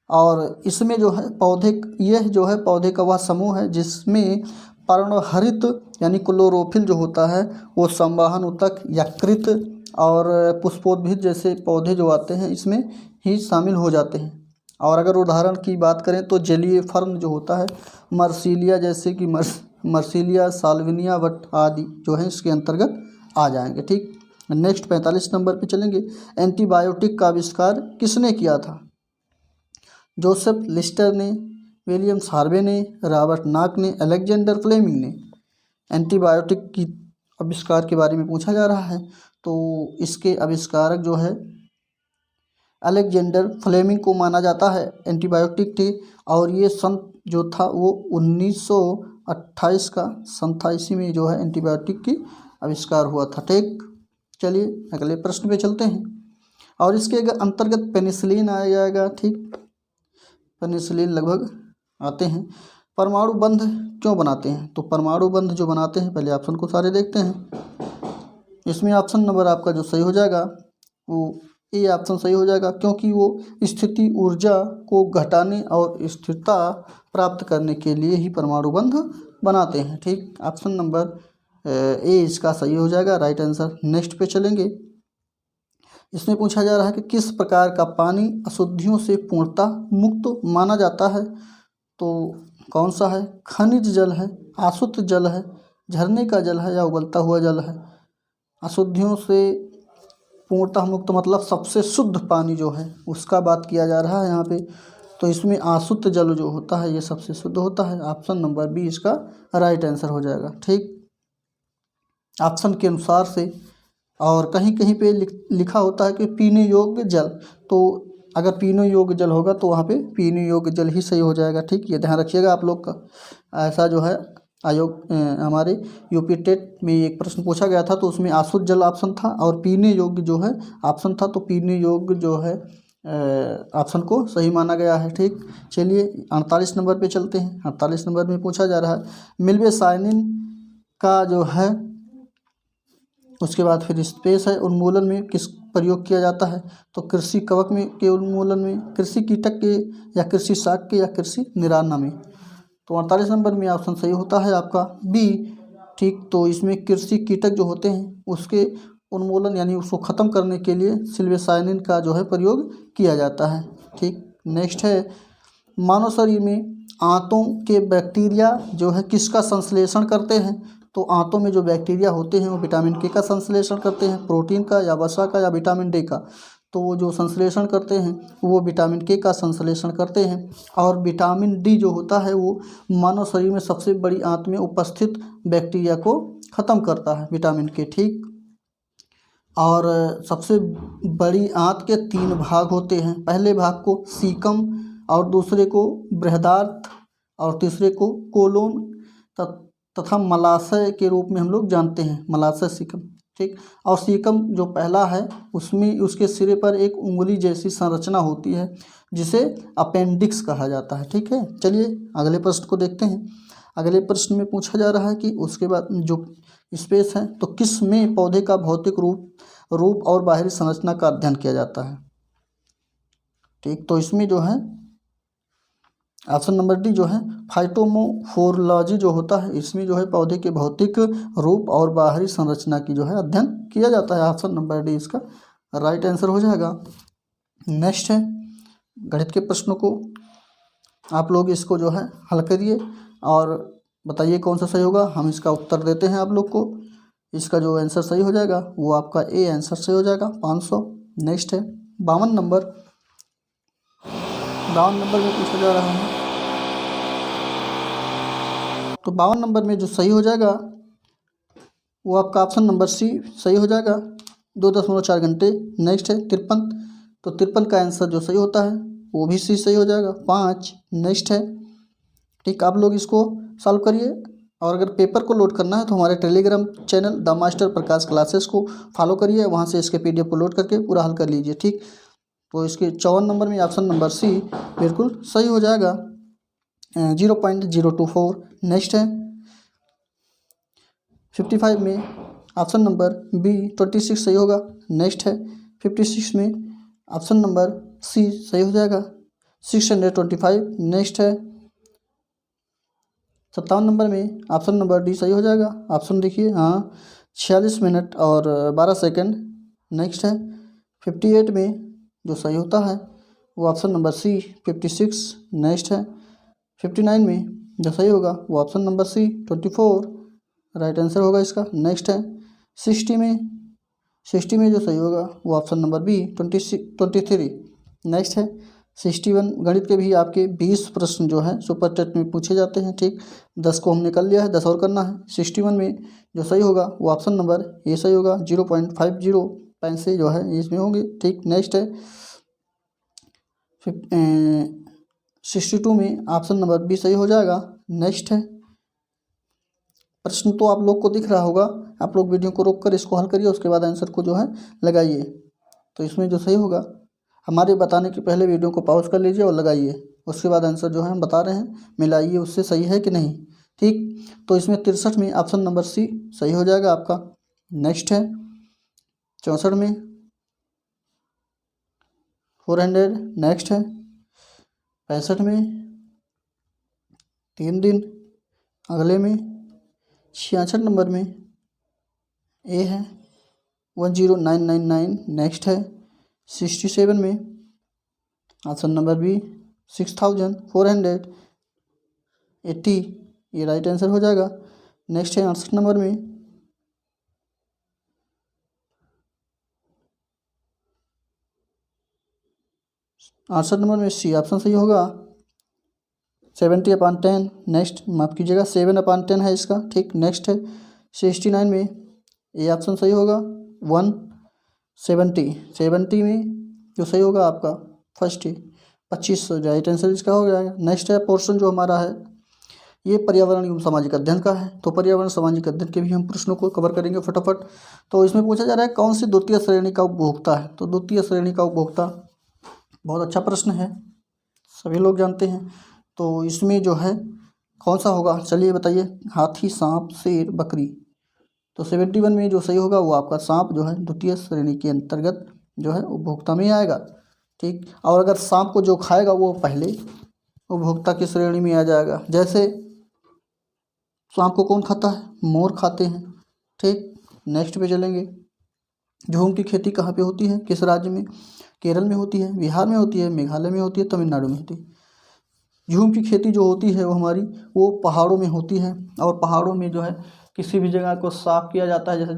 और इसमें जो है यह जो है पौधे का वह समूह है जिसमें पर्णहरित यानी क्लोरोफिल जो होता है वो संवहन उत्तक, यकृत और पुष्पोद्भिद जैसे पौधे जो आते हैं इसमें ही शामिल हो जाते हैं। और अगर उदाहरण की बात करें तो जलीय फर्न जो होता है मर्सीलिया, जैसे कि मर्सीलिया, साल्विनिया वट आदि जो है इसके अंतर्गत आ जाएंगे, ठीक। नेक्स्ट 45 नंबर पे चलेंगे। एंटीबायोटिक का आविष्कार किसने किया था। जोसेफ लिस्टर ने, विलियम हार्वे ने, रॉबर्ट नॉक ने, अलेक्जेंडर फ्लेमिंग ने। एंटीबायोटिक की आविष्कार के बारे में पूछा जा रहा है, तो इसके आविष्कारक जो है अलेक्जेंडर फ्लेमिंग को माना जाता है। एंटीबायोटिक थे और ये सन जो था वो 1928 का सन था, इसी में जो है एंटीबायोटिक की आविष्कार हुआ था, ठीक। चलिए अगले प्रश्न पे चलते हैं। और इसके अंतर्गत पेनिसिलिन आ जाएगा, ठीक। पेनिसिलिन लगभग आते हैं। परमाणु बंध क्यों बनाते हैं। तो परमाणु बंध जो बनाते हैं, पहले ऑप्शन को सारे देखते हैं। इसमें ऑप्शन नंबर आपका जो सही हो जाएगा वो ए ऑप्शन सही हो जाएगा, क्योंकि वो स्थिति ऊर्जा को घटाने और स्थिरता प्राप्त करने के लिए ही परमाणु बंध बनाते हैं, ठीक। ऑप्शन नंबर ए इसका सही हो जाएगा, राइट आंसर। नेक्स्ट पे चलेंगे। इसमें पूछा जा रहा है कि किस प्रकार का पानी अशुद्धियों से पूर्णतः मुक्त माना जाता है। तो कौन सा है, खनिज जल है, आसुत जल है, झरने का जल है, या उबलता हुआ जल है। अशुद्धियों से पूर्णतः मुक्त मतलब सबसे शुद्ध पानी जो है उसका बात किया जा रहा है यहाँ पे। तो इसमें आसुत जल जो होता है ये सबसे शुद्ध होता है। ऑप्शन नंबर बी इसका राइट आंसर हो जाएगा, ठीक। ऑप्शन के अनुसार से और कहीं कहीं पे लिखा होता है कि पीने योग्य जल, तो अगर पीने योग्य जल होगा तो वहाँ पे पीने योग्य जल ही सही हो जाएगा, ठीक। ये ध्यान रखिएगा आप लोग का। ऐसा जो है आयोग हमारे यूपी टेट में एक प्रश्न पूछा गया था, तो उसमें आसुत जल ऑप्शन था और पीने योग्य जो है ऑप्शन था, तो पीने योग्य जो है ऑप्शन को सही माना गया है, ठीक। चलिए 48 नंबर पे चलते हैं। 48 नंबर में पूछा जा रहा है मिल्वे साइनिन का जो है, उसके बाद फिर स्पेस है, उन्मूलन में किस प्रयोग किया जाता है। तो कृषि कवक में के उन्मूलन में, कृषि कीटक के, या कृषि शाक के, या कृषि निराना में। तो 48 नंबर में ऑप्शन सही होता है आपका बी, ठीक। तो इसमें कृषि कीटक जो होते हैं उसके उन्मूलन यानी उसको ख़त्म करने के लिए सिल्वेसाइनिन का जो है प्रयोग किया जाता है, ठीक। नेक्स्ट है मानव शरीर में आंतों के बैक्टीरिया जो है किसका संश्लेषण करते हैं। तो आंतों में जो बैक्टीरिया होते हैं वो विटामिन के का संश्लेषण करते हैं, प्रोटीन का, या वसा का, या विटामिन डी का। तो वो जो संश्लेषण करते हैं वो विटामिन के का संश्लेषण करते हैं। और विटामिन डी जो होता है वो मानव शरीर में सबसे बड़ी आंत में उपस्थित बैक्टीरिया को ख़त्म करता है, विटामिन के, ठीक। और सबसे बड़ी आंत के 3 भाग होते हैं। पहले भाग को सीकम, और दूसरे को बृहदार्थ, और तीसरे को कोलोन तथा मलाशय के रूप में हम लोग जानते हैं, मलाशय सीकम, ठीक। और सीकम जो पहला है उसमें उसके सिरे पर एक उंगली जैसी संरचना होती है जिसे अपेंडिक्स कहा जाता है, ठीक है। चलिए अगले प्रश्न को देखते हैं। अगले प्रश्न में पूछा जा रहा है कि उसके बाद जो स्पेस है तो किस में पौधे का भौतिक रूप और बाहरी संरचना का अध्ययन किया जाता है, ठीक। तो इसमें जो है ऑप्शन नंबर डी जो है फाइटोमोफोरोलॉजी जो होता है, इसमें जो है पौधे के भौतिक रूप और बाहरी संरचना की जो है अध्ययन किया जाता है। ऑप्शन नंबर डी इसका राइट आंसर हो जाएगा। नेक्स्ट है गणित के प्रश्नों को आप लोग इसको जो है हल करिए और बताइए कौन सा सही होगा। हम इसका उत्तर देते हैं आप लोग को। इसका जो आंसर सही हो जाएगा वो आपका ए आंसर सही हो जाएगा 500। नेक्स्ट है 52 नंबर। 52 नंबर में पूछा जा रहा है, तो 52 नंबर में जो सही हो जाएगा वो आपका ऑप्शन नंबर सी सही हो जाएगा, 2.4 घंटे। नेक्स्ट है 53, तो 53 का आंसर जो सही होता है वो भी सी सही हो जाएगा 5। नेक्स्ट है, ठीक, आप लोग इसको सॉल्व करिए और अगर पेपर को लोड करना है तो हमारे Telegram channel the master Prakash classes को फॉलो करिए, वहाँ से इसके PDF को लोड करके पूरा हल कर लीजिए। ठीक, तो इसके 54 नंबर में ऑप्शन नंबर सी बिल्कुल सही हो जाएगा, 0.024। नेक्स्ट है 55 में ऑप्शन नंबर बी 26 सही होगा। नेक्स्ट है 56 में ऑप्शन नंबर सी सही हो जाएगा, 625। नेक्स्ट है 57 नंबर में ऑप्शन नंबर डी सही हो जाएगा। ऑप्शन देखिए, हाँ, 46 मिनट और 12 सेकंड। नेक्स्ट है 58 में जो सही होता है वो ऑप्शन नंबर सी 56। नेक्स्ट है 59 में जो सही होगा वो option number C 24 right answer होगा इसका। नेक्स्ट है 60 में जो सही होगा वो ऑप्शन नंबर बी 23। नेक्स्ट है 61। गणित के भी आपके 20 प्रश्न जो है सुपर टेट में पूछे जाते हैं। ठीक, 10 को हमने कर लिया है, 10 और करना है। 61 में जो सही होगा वो ऑप्शन नंबर ए सही होगा, 0.50 पैसे जो है इसमें होंगे। ठीक, नेक्स्ट है 62 में ऑप्शन नंबर बी सही हो जाएगा। नेक्स्ट है प्रश्न तो आप लोग को दिख रहा होगा, आप लोग वीडियो को रोक कर इसको हल करिए, उसके बाद आंसर को जो है लगाइए। तो इसमें जो सही होगा, हमारे बताने के पहले वीडियो को पॉज कर लीजिए और लगाइए, उसके बाद आंसर जो है हम बता रहे हैं मिलाइए उससे सही है कि नहीं। ठीक, तो इसमें 63 में ऑप्शन नंबर सी सही हो जाएगा आपका। नेक्स्ट है 64 में 400। नेक्स्ट है 65 में 3 दिन। अगले में 66 नंबर में ए है 10999। नेक्स्ट है 67 में ऑप्शन नंबर बी 6480, ये राइट आंसर हो जाएगा। नेक्स्ट है 68 नंबर में 68 नंबर में सी ऑप्शन सही होगा, 70/10। नेक्स्ट, माफ़ कीजिएगा, 7/10 है इसका। ठीक, नेक्स्ट है 69 में ए ऑप्शन सही होगा, 170 में जो सही होगा आपका फर्स्ट 2500 राइट आंसर इसका हो जाएगा। नेक्स्ट है पोर्शन जो हमारा है ये पर्यावरण एवं सामाजिक अध्ययन का है, तो पर्यावरण सामाजिक अध्ययन के भी हम प्रश्नों को कवर करेंगे फटाफट। तो इसमें पूछा जा रहा है कौन सी द्वितीय श्रेणी का उपभोक्ता है, तो द्वितीय श्रेणी का उपभोक्ता बहुत अच्छा प्रश्न है, सभी लोग जानते हैं। तो इसमें जो है कौन सा होगा, चलिए बताइए। हाथी, सांप, शेर, बकरी। तो 71 में जो सही होगा वो आपका सांप जो है द्वितीय श्रेणी के अंतर्गत जो है उपभोक्ता में आएगा। ठीक, और अगर सांप को जो खाएगा वो पहले उपभोक्ता की श्रेणी में आ जाएगा। जैसे सांप को कौन खाता है, मोर खाते हैं। ठीक, नेक्स्ट पे चलेंगे। झूम की खेती कहाँ पे होती है, किस राज्य में, केरल में होती है, बिहार में होती है, मेघालय में होती है, तमिलनाडु में होती है। झूम की खेती जो होती है वो हमारी वो पहाड़ों में होती है, और पहाड़ों में जो है किसी भी जगह को साफ़ किया जाता है, जैसे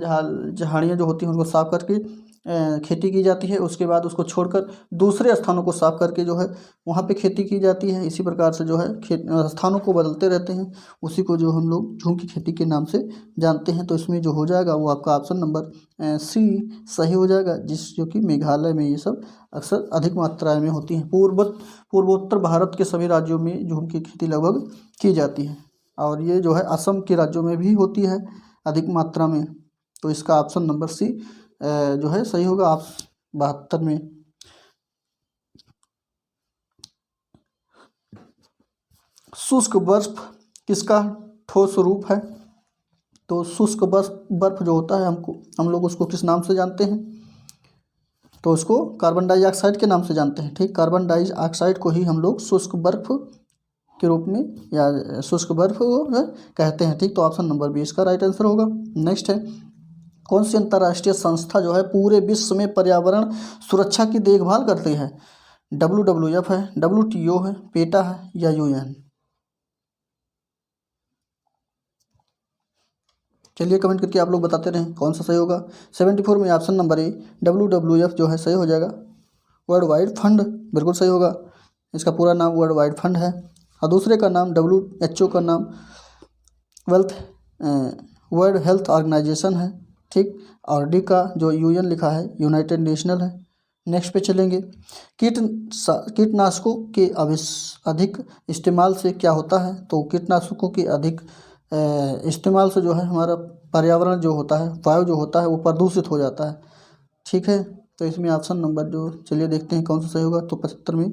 झाड़ियाँ जो होती हैं उनको साफ़ करके खेती की जाती है, उसके बाद उसको छोड़कर दूसरे स्थानों को साफ़ करके जो है वहाँ पे खेती की जाती है। इसी प्रकार से जो है स्थानों को बदलते रहते हैं, उसी को जो हम लोग झूम की खेती के नाम से जानते हैं। तो इसमें जो हो जाएगा वो आपका ऑप्शन नंबर सी सही हो जाएगा, जो कि मेघालय में ये सब अक्सर अधिक मात्रा में होती हैं। पूर्वोत्तर भारत के सभी राज्यों में झूम की खेती लगभग की जाती है, और ये जो है असम के राज्यों में भी होती है अधिक मात्रा में। तो इसका ऑप्शन नंबर सी जो है सही होगा। आप 72 में शुष्क बर्फ किसका ठोस रूप है, तो शुष्क बर्फ जो होता है हम लोग उसको किस नाम से जानते हैं, तो उसको कार्बन डाइऑक्साइड के नाम से जानते हैं। ठीक, कार्बन डाइऑक्साइड को ही हम लोग शुष्क बर्फ के रूप में या शुष्क बर्फ कहते हैं। ठीक, तो ऑप्शन नंबर बी इसका राइट आंसर होगा। नेक्स्ट है कौन सी अंतर्राष्ट्रीय संस्था जो है पूरे विश्व में पर्यावरण सुरक्षा की देखभाल करती है, WWF है, WTO है, पेटा है या UN? चलिए कमेंट करके आप लोग बताते रहें कौन सा सही होगा। 74 में ऑप्शन नंबर ए WWF जो है सही हो जाएगा। वर्ल्ड वाइड फंड बिल्कुल सही होगा। इसका पूरा नाम वर्ल्ड वाइड फंड है और दूसरे का नाम WHO का नाम वेल्थ वर्ल्ड हेल्थ ऑर्गेनाइजेशन है, ठीक। और डी का जो UN लिखा है यूनाइटेड नेशनल है। नेक्स्ट पे चलेंगे। कीटनाशकों के अधिक इस्तेमाल से क्या होता है? तो कीटनाशकों के अधिक इस्तेमाल से जो है हमारा पर्यावरण जो होता है, वायु जो होता है वो प्रदूषित हो जाता है, ठीक है। तो इसमें ऑप्शन नंबर जो, चलिए देखते हैं कौन सा सही होगा। तो 75 में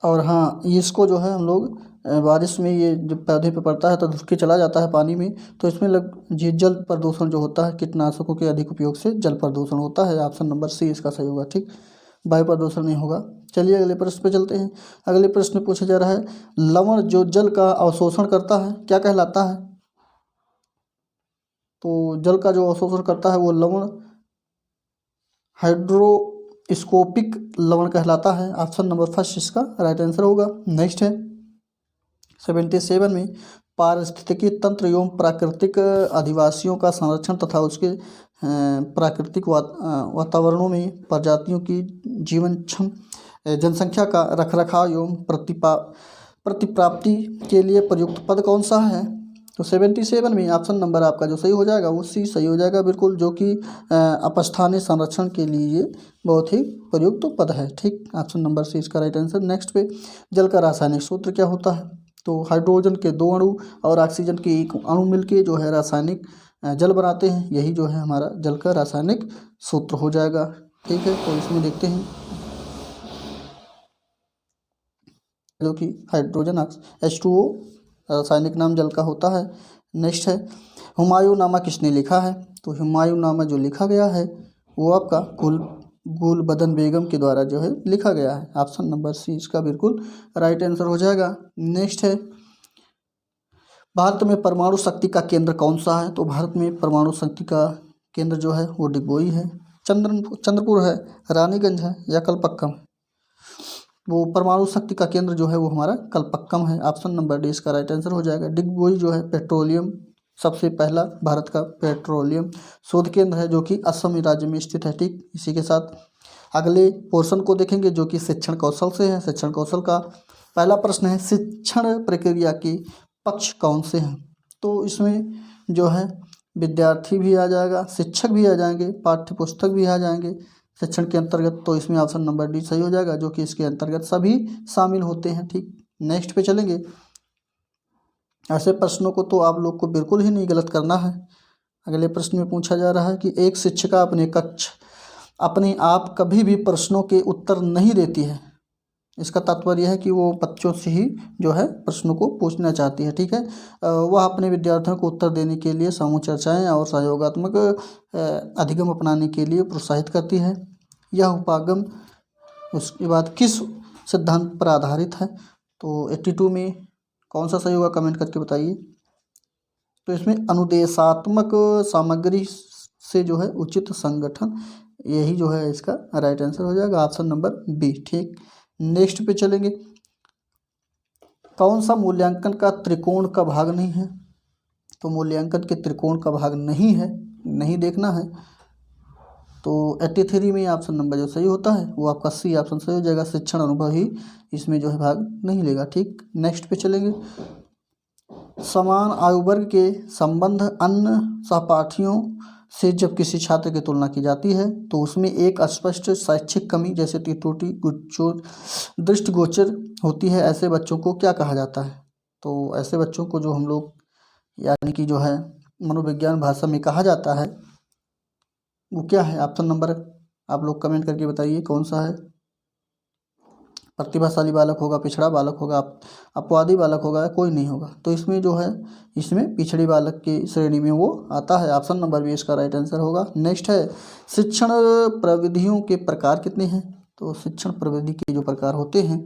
और हाँ, इसको जो है हम लोग बारिश में ये जब पौधे पे पड़ता है तो धुस के चला जाता है पानी में, तो इसमें ये जल प्रदूषण जो होता है कीटनाशकों के अधिक उपयोग से जल प्रदूषण होता है। ऑप्शन नंबर सी इसका सही होगा, ठीक। वायु प्रदूषण नहीं होगा। चलिए अगले प्रश्न पे चलते हैं। अगले प्रश्न में पूछा जा रहा है लवण जो जल का अवशोषण करता है क्या कहलाता है? तो जल का जो अवशोषण करता है वो लवण हाइड्रोस्कोपिक लवण कहलाता है। ऑप्शन नंबर फर्स्ट इसका राइट आंसर होगा। नेक्स्ट है 77 में पारिस्थितिकी तंत्र एवं प्राकृतिक अधिवासियों का संरक्षण तथा उसके प्राकृतिक वातावरणों में प्रजातियों की जीवनक्षम जनसंख्या का रखरखाव एवं प्रतिप्राप्ति के लिए प्रयुक्त पद कौन सा है? तो 77 में ऑप्शन नंबर आपका जो सही हो जाएगा वो सी सही हो जाएगा बिल्कुल, जो कि अपस्थानीय संरक्षण के लिए बहुत ही प्रयुक्त पद है, ठीक। ऑप्शन नंबर सी इसका राइट आंसर। नेक्स्ट पे जल का रासायनिक सूत्र क्या होता है? तो हाइड्रोजन के 2 अणु और ऑक्सीजन के 1 अणु मिलके जो है रासायनिक जल बनाते हैं, यही जो है हमारा जल का रासायनिक सूत्र हो जाएगा, ठीक है। तो इसमें देखते हैं जो कि हाइड्रोजन H2O रासायनिक नाम जल का होता है। नेक्स्ट है हुमायूंनामा किसने लिखा है? तो हुमायूंनामा जो लिखा गया है वो आपका गुलबदन बेगम के द्वारा जो है लिखा गया है। ऑप्शन नंबर सी इसका बिल्कुल राइट आंसर हो जाएगा। नेक्स्ट है भारत में परमाणु शक्ति का केंद्र कौन सा है? तो भारत में परमाणु शक्ति का केंद्र जो है वो डिगबोई है, चंद्रपुर है, रानीगंज है या कलपक्कम? वो परमाणु शक्ति का केंद्र जो है वो हमारा कलपक्कम है। ऑप्शन नंबर डी इसका राइट आंसर हो जाएगा। डिगबोई जो है पेट्रोलियम सबसे पहला भारत का पेट्रोलियम शोध केंद्र है जो कि असम राज्य में स्थित है, ठीक। इसी के साथ अगले पोर्शन को देखेंगे जो कि शिक्षण कौशल से है। शिक्षण कौशल का पहला प्रश्न है शिक्षण प्रक्रिया के पक्ष कौन से हैं? तो इसमें जो है विद्यार्थी भी आ जाएगा, शिक्षक भी आ जाएंगे, पाठ्य पुस्तक भी आ जाएंगे शिक्षण के अंतर्गत। तो इसमें ऑप्शन नंबर डी सही हो जाएगा, जो कि इसके अंतर्गत सभी शामिल होते हैं, ठीक। नेक्स्ट पे चलेंगे। ऐसे प्रश्नों को तो आप लोग को बिल्कुल ही नहीं गलत करना है। अगले प्रश्न में पूछा जा रहा है कि एक शिक्षिका अपने आप कभी भी प्रश्नों के उत्तर नहीं देती है। इसका तात्पर्य है कि वो बच्चों से ही जो है प्रश्नों को पूछना चाहती है, ठीक है। वह अपने विद्यार्थियों को उत्तर देने के लिए समूह चर्चाएं और सहयोगात्मक अधिगम अपनाने के लिए प्रोत्साहित करती है। यह उपागम उसके बाद किस सिद्धांत पर आधारित है? तो 82 में कौन सा सही होगा कमेंट करके बताइए। तो इसमें अनुदेशात्मक सामग्री से जो है उचित संगठन, यही जो है इसका राइट आंसर हो जाएगा। ऑप्शन नंबर बी, ठीक। नेक्स्ट पे चलेंगे। कौन सा मूल्यांकन का त्रिकोण का भाग नहीं है? तो मूल्यांकन के त्रिकोण का भाग नहीं है, नहीं देखना है। तो 83 में ऑप्शन नंबर जो सही होता है वो आपका सी ऑप्शन सही हो जाएगा। शिक्षण अनुभव ही इसमें जो है भाग नहीं लेगा, ठीक। नेक्स्ट पे चलेंगे। समान आयु वर्ग के संबंध अन्य सहपाठियों से जब किसी छात्र की तुलना की जाती है तो उसमें एक स्पष्ट शैक्षिक कमी जैसे त्रुटि दृष्टिगोचर होती है, ऐसे बच्चों को क्या कहा जाता है? तो ऐसे बच्चों को जो हम लोग यानी कि जो है मनोविज्ञान भाषा में कहा जाता है वो क्या है? ऑप्शन नंबर आप लोग कमेंट करके बताइए कौन सा है। प्रतिभाशाली बालक होगा, पिछड़ा बालक होगा, अपवादी बालक होगा, कोई नहीं होगा। तो इसमें जो है इसमें पिछड़ी बालक की श्रेणी में वो आता है। ऑप्शन नंबर बी इसका राइट आंसर होगा। नेक्स्ट है शिक्षण प्रविधियों के प्रकार कितने हैं? तो शिक्षण प्रविधि के जो प्रकार होते हैं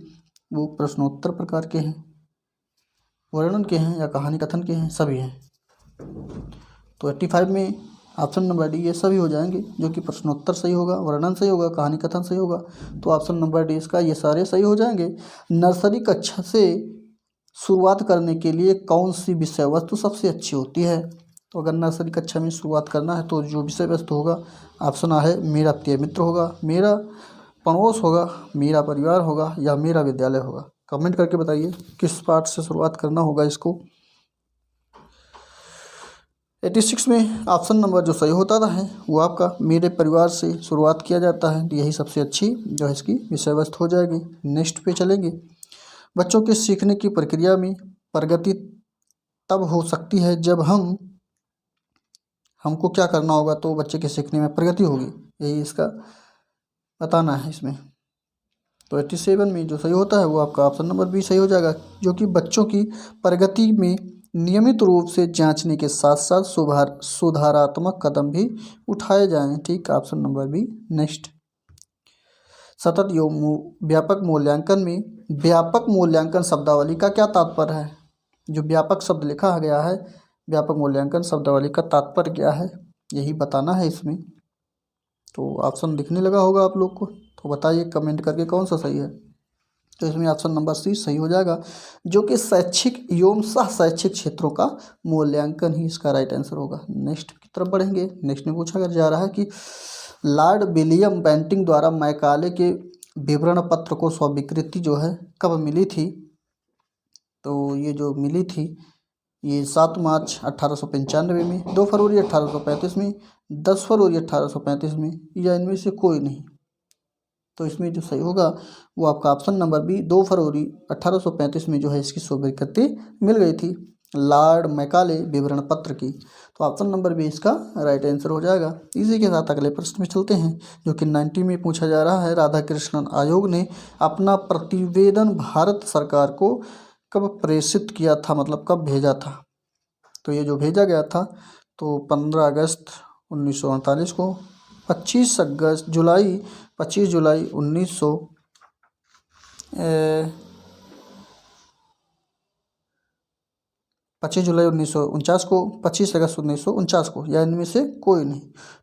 वो प्रश्नोत्तर प्रकार के हैं, वर्णन के हैं या कहानी कथन के हैं, सभी हैं। तो 85 में ऑप्शन नंबर डी ये सभी हो जाएंगे, जो कि प्रश्नोत्तर सही होगा, वर्णन सही होगा, कहानी कथन सही होगा। तो ऑप्शन नंबर डी इसका ये सारे सही हो जाएंगे। नर्सरी कक्षा से शुरुआत करने के लिए कौन सी विषय वस्तु सबसे अच्छी होती है? तो अगर नर्सरी कक्षा में शुरुआत करना है तो जो विषय वस्तु होगा, ऑप्शन आ है मेरा प्रिय मित्र होगा, मेरा पड़ोस होगा, मेरा परिवार होगा, या मेरा विद्यालय होगा। कमेंट करके बताइए किस पार्ट से शुरुआत करना होगा इसको। 86 में ऑप्शन नंबर जो सही होता है वो आपका मेरे परिवार से शुरुआत किया जाता है, यही सबसे अच्छी जो है इसकी विषय वस्तु हो जाएगी। नेक्स्ट पे चलेंगे। बच्चों के सीखने की प्रक्रिया में प्रगति तब हो सकती है जब हमको क्या करना होगा, तो बच्चे के सीखने में प्रगति होगी, यही इसका बताना है इसमें। तो 87 में जो सही होता है वो आपका ऑप्शन नंबर बी सही हो जाएगा, जो कि बच्चों की प्रगति में नियमित रूप से जांचने के साथ साथ सुधारात्मक कदम भी उठाए जाएं। ठीक, ऑप्शन नंबर बी। नेक्स्ट, सतत व्यापक मूल्यांकन में व्यापक मूल्यांकन शब्दावली का क्या तात्पर्य है? जो व्यापक शब्द लिखा गया है, व्यापक मूल्यांकन शब्दावली का तात्पर्य क्या है, यही बताना है इसमें। तो ऑप्शन दिखने लगा होगा आप लोग को, तो बताइए कमेंट करके कौन सा सही है। तो इसमें ऑप्शन नंबर सी सही हो जाएगा, जो कि शैक्षिक एवं सह शैक्षिक क्षेत्रों का मूल्यांकन ही इसका राइट आंसर होगा। नेक्स्ट की तरफ बढ़ेंगे। नेक्स्ट में पूछा जा रहा है कि लॉर्ड विलियम बेंटिंक द्वारा मैकाले के विवरण पत्र को स्वीकृति जो है कब मिली थी? तो ये जो मिली थी ये 7 मार्च 1895 में, 2 फरवरी 1835 में, 10 फरवरी 1835 में, या इनमें से कोई नहीं। तो इसमें जो सही होगा वो आपका ऑप्शन नंबर बी 2 फरवरी 1835 में जो है इसकी स्वीकृति मिल गई थी लॉर्ड मैकाले विवरण पत्र की। तो ऑप्शन नंबर बी इसका राइट आंसर हो जाएगा। इसी के साथ अगले प्रश्न में चलते हैं, जो कि 90 में पूछा जा रहा है। राधाकृष्णन आयोग ने अपना प्रतिवेदन भारत सरकार को कब प्रेषित किया था, मतलब कब भेजा था? तो ये जो भेजा गया था तो 15 अगस्त 1948 को, 25 जुलाई 1949 को, 25 अगस्त 1949 को, या इनमें से कोई नहीं।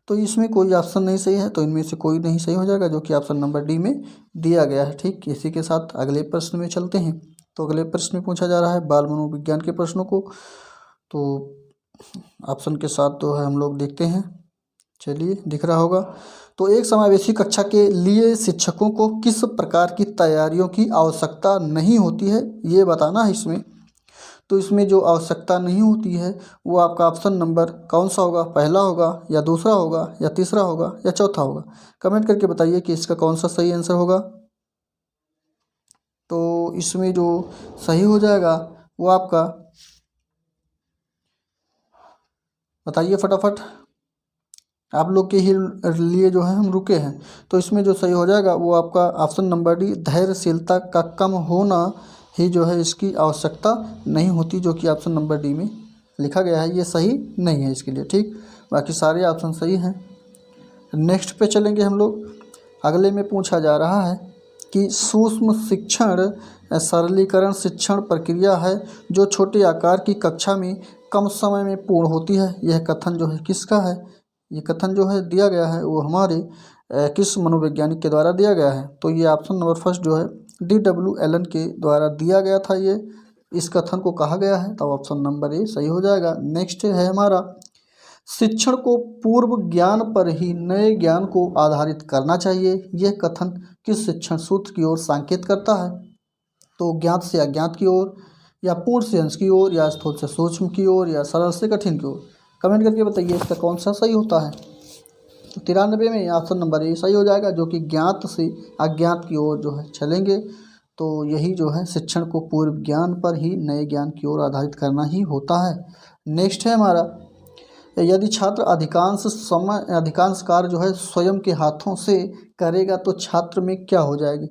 तो इसमें कोई ऑप्शन नहीं सही है, तो इनमें से कोई नहीं सही हो जाएगा, जो कि ऑप्शन नंबर डी में दिया गया है। ठीक, इसी के साथ अगले प्रश्न में चलते हैं। तो अगले प्रश्न में पूछा जा रहा है बाल मनोविज्ञान के प्रश्नों को। तो ऑप्शन के साथ तो है हम लोग देखते हैं, चलिए दिख रहा होगा। तो एक समावेशी कक्षा के लिए शिक्षकों को किस प्रकार की तैयारियों की आवश्यकता नहीं होती है, ये बताना है इसमें। तो इसमें जो आवश्यकता नहीं होती है वो आपका ऑप्शन नंबर कौन सा होगा? पहला होगा, या दूसरा होगा, या तीसरा होगा, या चौथा होगा। कमेंट करके बताइए कि इसका कौन सा सही आंसर होगा। तो इसमें जो सही हो जाएगा वो आपका, बताइए फटाफट, आप लोग के ही लिए जो है हम रुके हैं। तो इसमें जो सही हो जाएगा वो आपका ऑप्शन नंबर डी, धैर्यशीलता का कम होना ही जो है इसकी आवश्यकता नहीं होती, जो कि ऑप्शन नंबर डी में लिखा गया है। ये सही नहीं है इसके लिए। ठीक, बाकी सारे ऑप्शन सही हैं। नेक्स्ट पे चलेंगे हम लोग। अगले में पूछा जा रहा है कि सूक्ष्म शिक्षण सरलीकरण शिक्षण प्रक्रिया है जो छोटे आकार की कक्षा में कम समय में पूर्ण होती है। यह कथन जो है किसका है? ये कथन जो है दिया गया है वो हमारे किस मनोवैज्ञानिक के द्वारा दिया गया है? तो ये ऑप्शन नंबर फर्स्ट जो है D.W. एलन के द्वारा दिया गया था, ये इस कथन को कहा गया है। तो ऑप्शन नंबर ए सही हो जाएगा। नेक्स्ट है हमारा, शिक्षण को पूर्व ज्ञान पर ही नए ज्ञान को आधारित करना चाहिए। यह कथन किस शिक्षण सूत्र की ओर संकेत करता है? तो ज्ञात से अज्ञात की ओर, या पूर्ण से अंश की ओर, या स्थूल से सूक्ष्म की ओर, या सरल से कठिन की ओर। कमेंट करके बताइए इसका कौन सा सही होता है। तो 93 में ऑप्शन नंबर ए सही हो जाएगा, जो कि ज्ञात से अज्ञात की ओर जो है चलेंगे। तो यही जो है शिक्षण को पूर्व ज्ञान पर ही नए ज्ञान की ओर आधारित करना ही होता है। नेक्स्ट है हमारा, यदि छात्र अधिकांश कार्य जो है स्वयं के हाथों से करेगा तो छात्र में क्या हो जाएगी?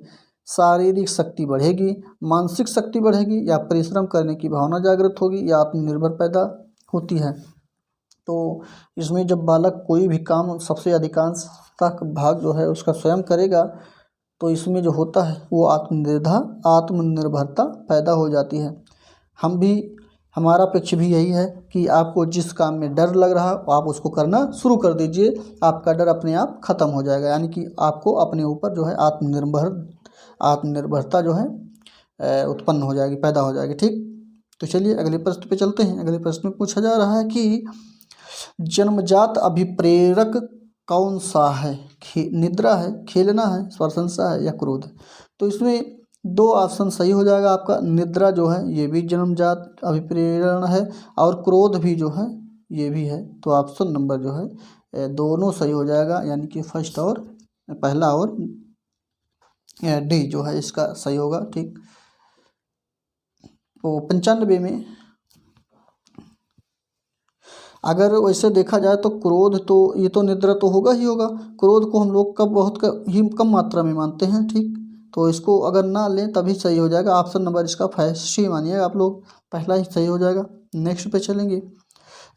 शारीरिक शक्ति बढ़ेगी, मानसिक शक्ति बढ़ेगी, या परिश्रम करने की भावना जागृत होगी, या आत्मनिर्भर पैदा होती है। तो इसमें जब बालक कोई भी काम सबसे अधिकांश तक भाग जो है उसका स्वयं करेगा तो इसमें जो होता है वो आत्मनिर्भरता पैदा हो जाती है। हम भी हमारा पक्ष भी यही है कि आपको जिस काम में डर लग रहा है आप उसको करना शुरू कर दीजिए, आपका डर अपने आप ख़त्म हो जाएगा, यानी कि आपको अपने ऊपर जो है आत्मनिर्भरता जो है उत्पन्न हो जाएगी, पैदा हो जाएगी। ठीक, तो चलिए अगले प्रश्न पे चलते हैं। अगले प्रश्न में पूछा जा रहा है कि जन्मजात अभिप्रेरक कौन सा है? निद्रा है, खेलना है, प्रशंसा है या क्रोध? तो इसमें दो ऑप्शन सही हो जाएगा आपका। निद्रा जो है ये भी जन्मजात अभिप्रेरण है और क्रोध भी जो है ये भी है। तो ऑप्शन नंबर जो है दोनों सही हो जाएगा, यानी कि फर्स्ट और पहला और डी जो है इसका सही होगा। ठीक, तो 95 में अगर वैसे देखा जाए तो क्रोध तो ये तो निद्रा तो होगा ही होगा। क्रोध को हम लोग ही कम मात्रा में मानते हैं। ठीक, तो इसको अगर ना लें तभी सही हो जाएगा। ऑप्शन नंबर इसका फर्स्ट ही मानिएगा आप लोग, पहला ही सही हो जाएगा। नेक्स्ट पे चलेंगे।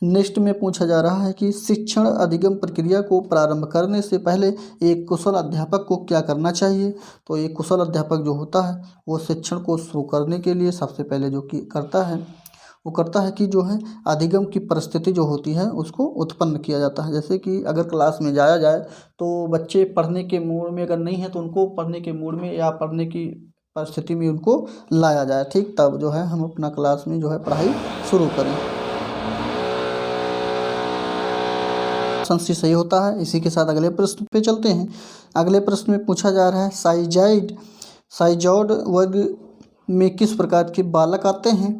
नेक्स्ट में पूछा जा रहा है कि शिक्षण अधिगम प्रक्रिया को प्रारंभ करने से पहले एक कुशल अध्यापक को क्या करना चाहिए? तो एक कुशल अध्यापक जो होता है वो शिक्षण को शुरू करने के लिए सबसे पहले जो कि करता है कि जो है अधिगम की परिस्थिति जो होती है उसको उत्पन्न किया जाता है। जैसे कि अगर क्लास में जाया जाए तो बच्चे पढ़ने के मूड में अगर नहीं है तो उनको पढ़ने के मूड में या पढ़ने की परिस्थिति में उनको लाया जाए। ठीक, तब जो है हम अपना क्लास में जो है पढ़ाई शुरू करें। संशय सही होता है। इसी के साथ अगले प्रश्न पे चलते हैं। अगले प्रश्न में पूछा जा रहा है साइजॉइड वर्ग में किस प्रकार के बालक आते हैं?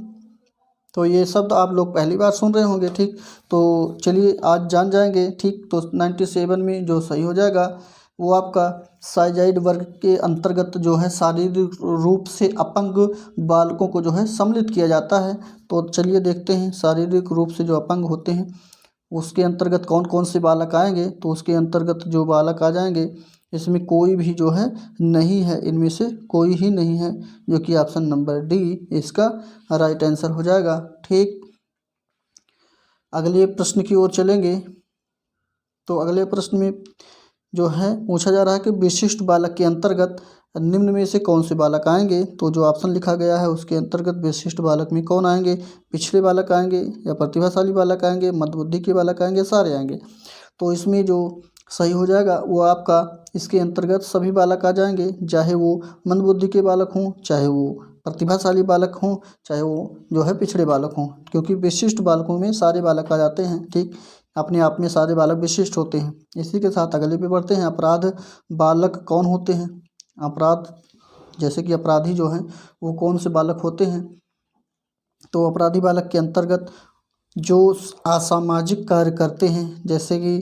तो ये शब्द आप लोग पहली बार सुन रहे होंगे। ठीक, तो चलिए आज जान जाएंगे। ठीक, तो 97 में जो सही हो जाएगा वो आपका साइजाइड वर्ग के अंतर्गत जो है शारीरिक रूप से अपंग बालकों को जो है सम्मिलित किया जाता है। तो चलिए देखते हैं शारीरिक रूप से जो अपंग होते हैं उसके अंतर्गत कौन कौन से बालक आएंगे। तो उसके अंतर्गत जो बालक आ जाएंगे इसमें कोई भी जो है नहीं है, इनमें से कोई ही नहीं है, जो कि ऑप्शन नंबर डी इसका राइट आंसर हो जाएगा। ठीक, अगले प्रश्न की ओर चलेंगे। तो अगले प्रश्न में जो है पूछा जा रहा है कि विशिष्ट बालक के अंतर्गत निम्न में से कौन से बालक आएंगे? तो जो ऑप्शन लिखा गया है उसके अंतर्गत विशिष्ट बालक में कौन आएंगे? पिछड़े बालक आएंगे या प्रतिभाशाली बालक आएंगे, मंदबुद्धि के बालक आएंगे, सारे आएंगे? तो इसमें जो सही हो जाएगा वो आपका इसके अंतर्गत सभी बालक आ जाएंगे, चाहे वो मंदबुद्धि के बालक हों, चाहे वो प्रतिभाशाली बालक हों, चाहे वो जो है पिछड़े बालक हों, क्योंकि विशिष्ट बालकों में सारे बालक आ जाते हैं। ठीक, अपने आप में सारे बालक विशिष्ट होते हैं। इसी के साथ अगले पे बढ़ते हैं। अपराध बालक कौन होते हैं? अपराध जैसे कि अपराधी जो हैं वो कौन से बालक होते हैं? तो अपराधी बालक के अंतर्गत जो असामाजिक कार्य करते हैं, जैसे कि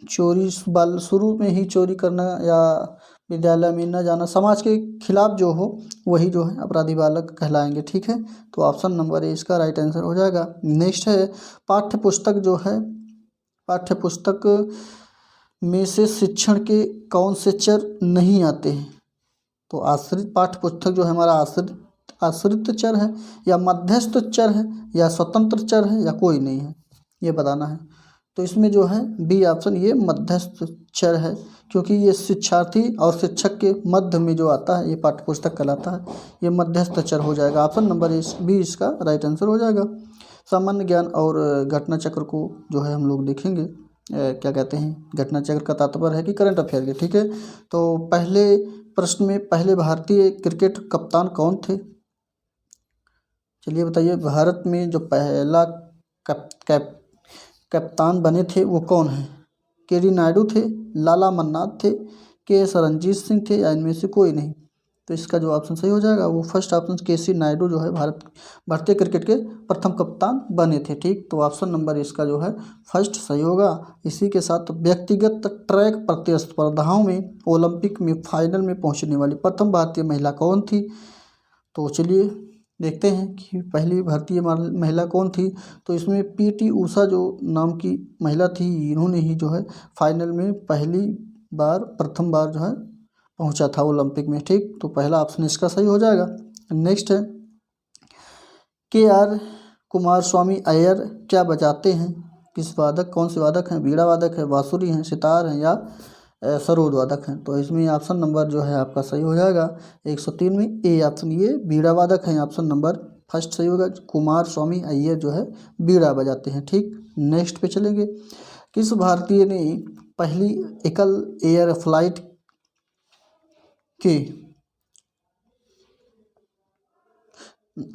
चोरी शुरू में ही चोरी करना या विद्यालय में न जाना, समाज के खिलाफ जो हो वही जो है अपराधी बालक कहलाएंगे। ठीक है, तो ऑप्शन नंबर ए इसका राइट आंसर हो जाएगा। नेक्स्ट है पाठ्य पुस्तक में से शिक्षण के कौन से चर नहीं आते हैं? तो आश्रित पाठ्य पुस्तक जो है हमारा आश्रित चर है या मध्यस्थ चर है या स्वतंत्र चर है या कोई नहीं है, ये बताना है। तो इसमें जो है बी ऑप्शन ये मध्यस्थ चर है, क्योंकि ये शिक्षार्थी और शिक्षक के मध्य में जो आता है ये पाठ्य पुस्तक कहलाता है, ये मध्यस्थ चर हो जाएगा। ऑप्शन नंबर बी इसका राइट आंसर हो जाएगा। सामान्य ज्ञान और घटना चक्र को जो है हम लोग देखेंगे। क्या कहते हैं, घटना चक्र का तात्पर्य है कि करंट अफेयर के। ठीक है, तो पहले प्रश्न में पहले भारतीय क्रिकेट कप्तान कौन थे? चलिए बताइए, भारत में जो पहला कप्तान बने थे वो कौन है? के.डी. नायडू थे, लाला मन्नाथ थे, के.एस. रणजीत सिंह थे या इनमें से कोई नहीं? तो इसका जो ऑप्शन सही हो जाएगा वो फर्स्ट ऑप्शन के.सी. नायडू जो है भारतीय क्रिकेट के प्रथम कप्तान बने थे। ठीक, तो ऑप्शन नंबर इसका जो है फर्स्ट सही होगा। इसी के साथ व्यक्तिगत ट्रैक प्रतिस्पर्धाओं में ओलंपिक में फाइनल में पहुंचने वाली प्रथम भारतीय महिला कौन थी? तो चलिए देखते हैं कि पहली भारतीय महिला कौन थी। तो इसमें पी.टी. ऊषा जो नाम की महिला थी, इन्होंने ही जो है फाइनल में प्रथम बार जो है पहुंचा था ओलंपिक में। ठीक, तो पहला ऑप्शन इसका सही हो जाएगा। नेक्स्ट है के.आर. कुमारस्वामी अय्यर क्या बजाते हैं? कौन से वादक हैं? बीड़ा वादक है, बांसुरी हैं, सितार हैं या सरोद वादक हैं? तो इसमें ऑप्शन नंबर जो है आपका सही हो जाएगा 103 में ए ऑप्शन, ये बीड़ा वादक हैं, ऑप्शन नंबर फर्स्ट सही होगा। कुमार स्वामी अय्यर जो है बीड़ा बजाते हैं। ठीक, नेक्स्ट पे चलेंगे। किस भारतीय ने पहली एकल एयर फ्लाइट की?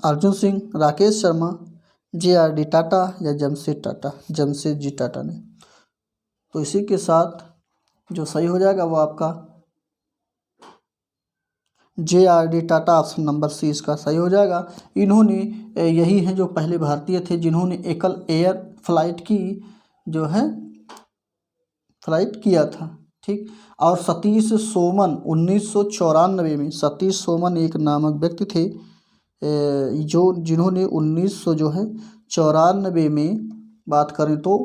अर्जुन सिंह, राकेश शर्मा, JRD टाटा या जमशेद टाटा? जमशेद जी टाटा ने। तो इसी के साथ जो सही हो जाएगा वो आपका JRD Tata, option number C इसका सही हो जाएगा। इन्होंने यही हैं जो पहले भारतीय थे जिन्होंने एकल एयर फ्लाइट की जो है फ्लाइट किया था। ठीक, और सतीश सोमन 1994 में, सतीश सोमन एक नामक व्यक्ति थे जो जिन्होंने 1900 जो है 94 में बात करें तो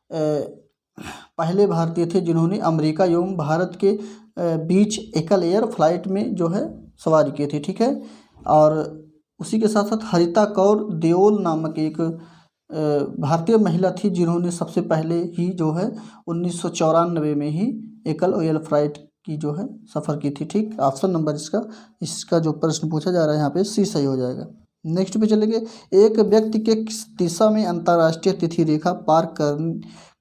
पहले भारतीय थे जिन्होंने अमेरिका एवं भारत के बीच एकल एयर फ्लाइट में जो है सवारी की थी। ठीक है, और उसी के साथ साथ हरिता कौर देओल नामक एक भारतीय महिला थी जिन्होंने सबसे पहले ही जो है 1994 में ही एकल एयर फ्लाइट की जो है सफ़र की थी। ठीक, ऑप्शन नंबर इसका जो प्रश्न पूछा जा रहा है यहाँ पे सी सही हो जाएगा। नेक्स्ट पे चलेंगे। एक व्यक्ति के किस दिशा में अंतर्राष्ट्रीय तिथि रेखा पार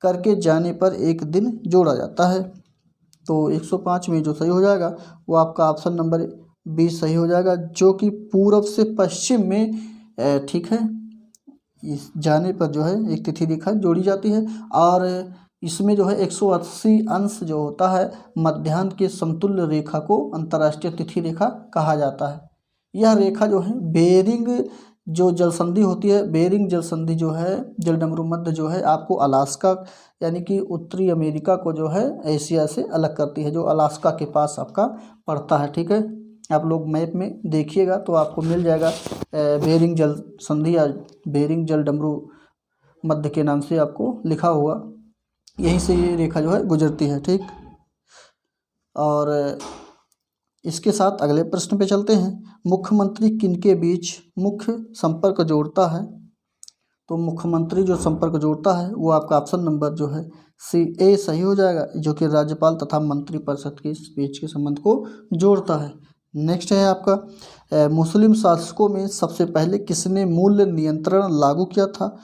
करके जाने पर एक दिन जोड़ा जाता है? तो 105 में जो सही हो जाएगा वो आपका ऑप्शन नंबर बी सही हो जाएगा, जो कि पूर्व से पश्चिम में ठीक है इस जाने पर जो है एक तिथि रेखा जोड़ी जाती है। और इसमें जो है 180 अंश जो होता है मध्याह्न के समतुल्य रेखा को अंतर्राष्ट्रीय तिथि रेखा कहा जाता है। यह रेखा जो है बेरिंग जो जल संधि होती है, बेरिंग जल संधि जो है जलडमरू मध्य जो है आपको अलास्का यानी कि उत्तरी अमेरिका को जो है एशिया से अलग करती है, जो अलास्का के पास आपका पड़ता है। ठीक है, आप लोग मैप में देखिएगा तो आपको मिल जाएगा बेरिंग जल संधि या बेरिंग जलडमरू मध्य के नाम से आपको लिखा हुआ, यहीं से ये रेखा जो है गुजरती है। ठीक, और इसके साथ अगले प्रश्न पे चलते हैं। मुख्यमंत्री किनके बीच मुख्य संपर्क जोड़ता है? तो मुख्यमंत्री जो संपर्क जोड़ता है वो आपका ऑप्शन नंबर जो है सी ए सही हो जाएगा, जो कि राज्यपाल तथा मंत्रिपरिषद के बीच के संबंध को जोड़ता है। नेक्स्ट है आपका मुस्लिम शासकों में सबसे पहले किसने मूल्य नियंत्रण लागू किया था?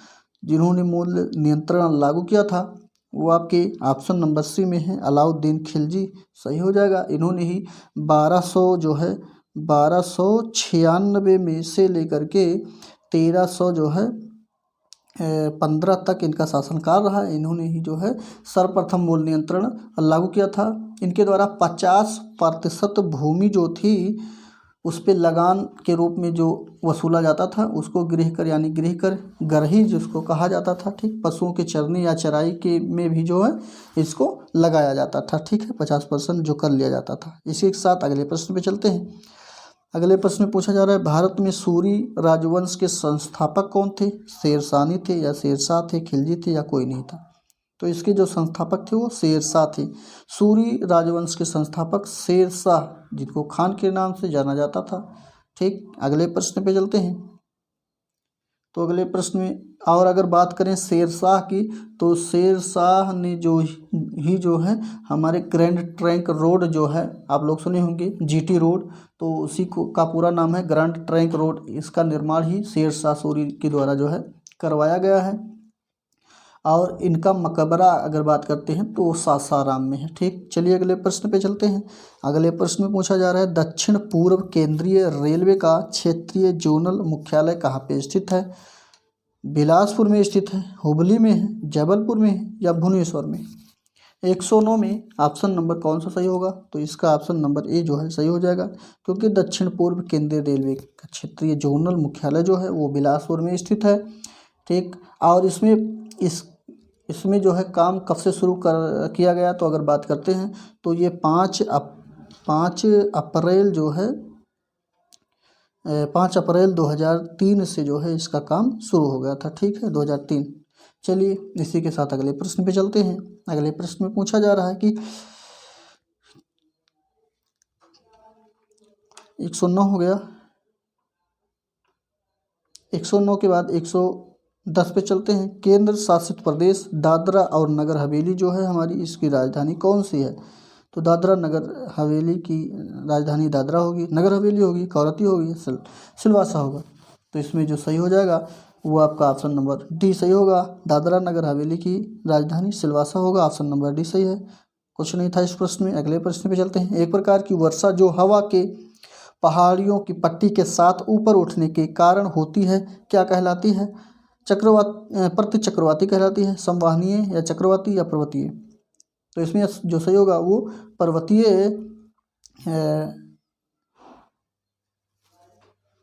जिन्होंने मूल्य नियंत्रण लागू किया था वो आपके ऑप्शन नंबर सी में है अलाउद्दीन खिलजी सही हो जाएगा। इन्होंने ही 1200 जो है 1296 में से लेकर के 1300 जो है 15 तक इनका शासनकाल रहा। इन्होंने ही जो है सर्वप्रथम मूल्य नियंत्रण लागू किया था। इनके द्वारा 50% भूमि जो थी उस पर लगान के रूप में जो वसूला जाता था उसको गृह कर यानी गृह कर गरही जिसको कहा जाता था। ठीक, पशुओं के चरने या चराई के में भी जो है इसको लगाया जाता था। ठीक है, 50% जो कर लिया जाता था। इसी के साथ अगले प्रश्न पे चलते हैं। अगले प्रश्न में पूछा जा रहा है भारत में सूरी राजवंश के संस्थापक कौन थे? शेरशाह थे या शेरशाह थे, खिलजी थे या कोई नहीं था? तो इसके जो संस्थापक थे वो शेरशाह थे। सूरी राजवंश के संस्थापक शेरशाह, जिनको खान के नाम से जाना जाता था। ठीक, अगले प्रश्न पे चलते हैं। तो अगले प्रश्न में और अगर बात करें शेरशाह की तो शेरशाह ने जो है हमारे ग्रैंड ट्रंक रोड जो है आप लोग सुने होंगे GT रोड, तो उसी को का पूरा नाम है ग्रैंड ट्रंक रोड। इसका निर्माण ही शेरशाह सूरी के द्वारा जो है करवाया गया है। और इनका मकबरा अगर बात करते हैं तो सासाराम में है। ठीक, चलिए अगले प्रश्न पे चलते हैं। अगले प्रश्न में पूछा जा रहा है दक्षिण पूर्व केंद्रीय रेलवे का क्षेत्रीय जोनल मुख्यालय कहाँ पे स्थित है? बिलासपुर में स्थित है, हुबली में है, जबलपुर में है या भुवनेश्वर में? 109 में ऑप्शन नंबर कौन सा सही होगा? तो इसका ऑप्शन नंबर ए जो है सही हो जाएगा, क्योंकि दक्षिण पूर्व केंद्रीय रेलवे का क्षेत्रीय जोनल मुख्यालय जो है वो बिलासपुर में स्थित है। ठीक, और इसमें जो है काम कब से शुरू किया गया? तो अगर बात करते हैं तो ये 5 अप्रैल जो है 5 अप्रैल 2003 से जो है इसका काम शुरू हो गया था। ठीक है, 2003। चलिए इसी के साथ अगले प्रश्न पे चलते हैं। अगले प्रश्न में पूछा जा रहा है कि 109 हो गया, 109 के बाद 110 पे चलते हैं। केंद्र शासित प्रदेश दादरा और नगर हवेली जो है हमारी, इसकी राजधानी कौन सी है? तो दादरा नगर हवेली की राजधानी दादरा होगी, नगर हवेली होगी, कवरत्ती होगी, सिलवासा होगा। तो इसमें जो सही हो जाएगा वो आपका ऑप्शन नंबर डी सही होगा। दादरा नगर हवेली की राजधानी सिलवासा होगा, ऑप्शन नंबर डी सही है। कुछ नहीं था इस प्रश्न में। अगले प्रश्न पे चलते हैं। एक प्रकार की वर्षा जो हवा के पहाड़ियों की पट्टी के साथ ऊपर उठने के कारण होती है क्या कहलाती है? चक्रवात प्रति चक्रवाती कहलाती है, संवहनीय या चक्रवाती या पर्वतीय। तो इसमें जो सही होगा वो पर्वतीय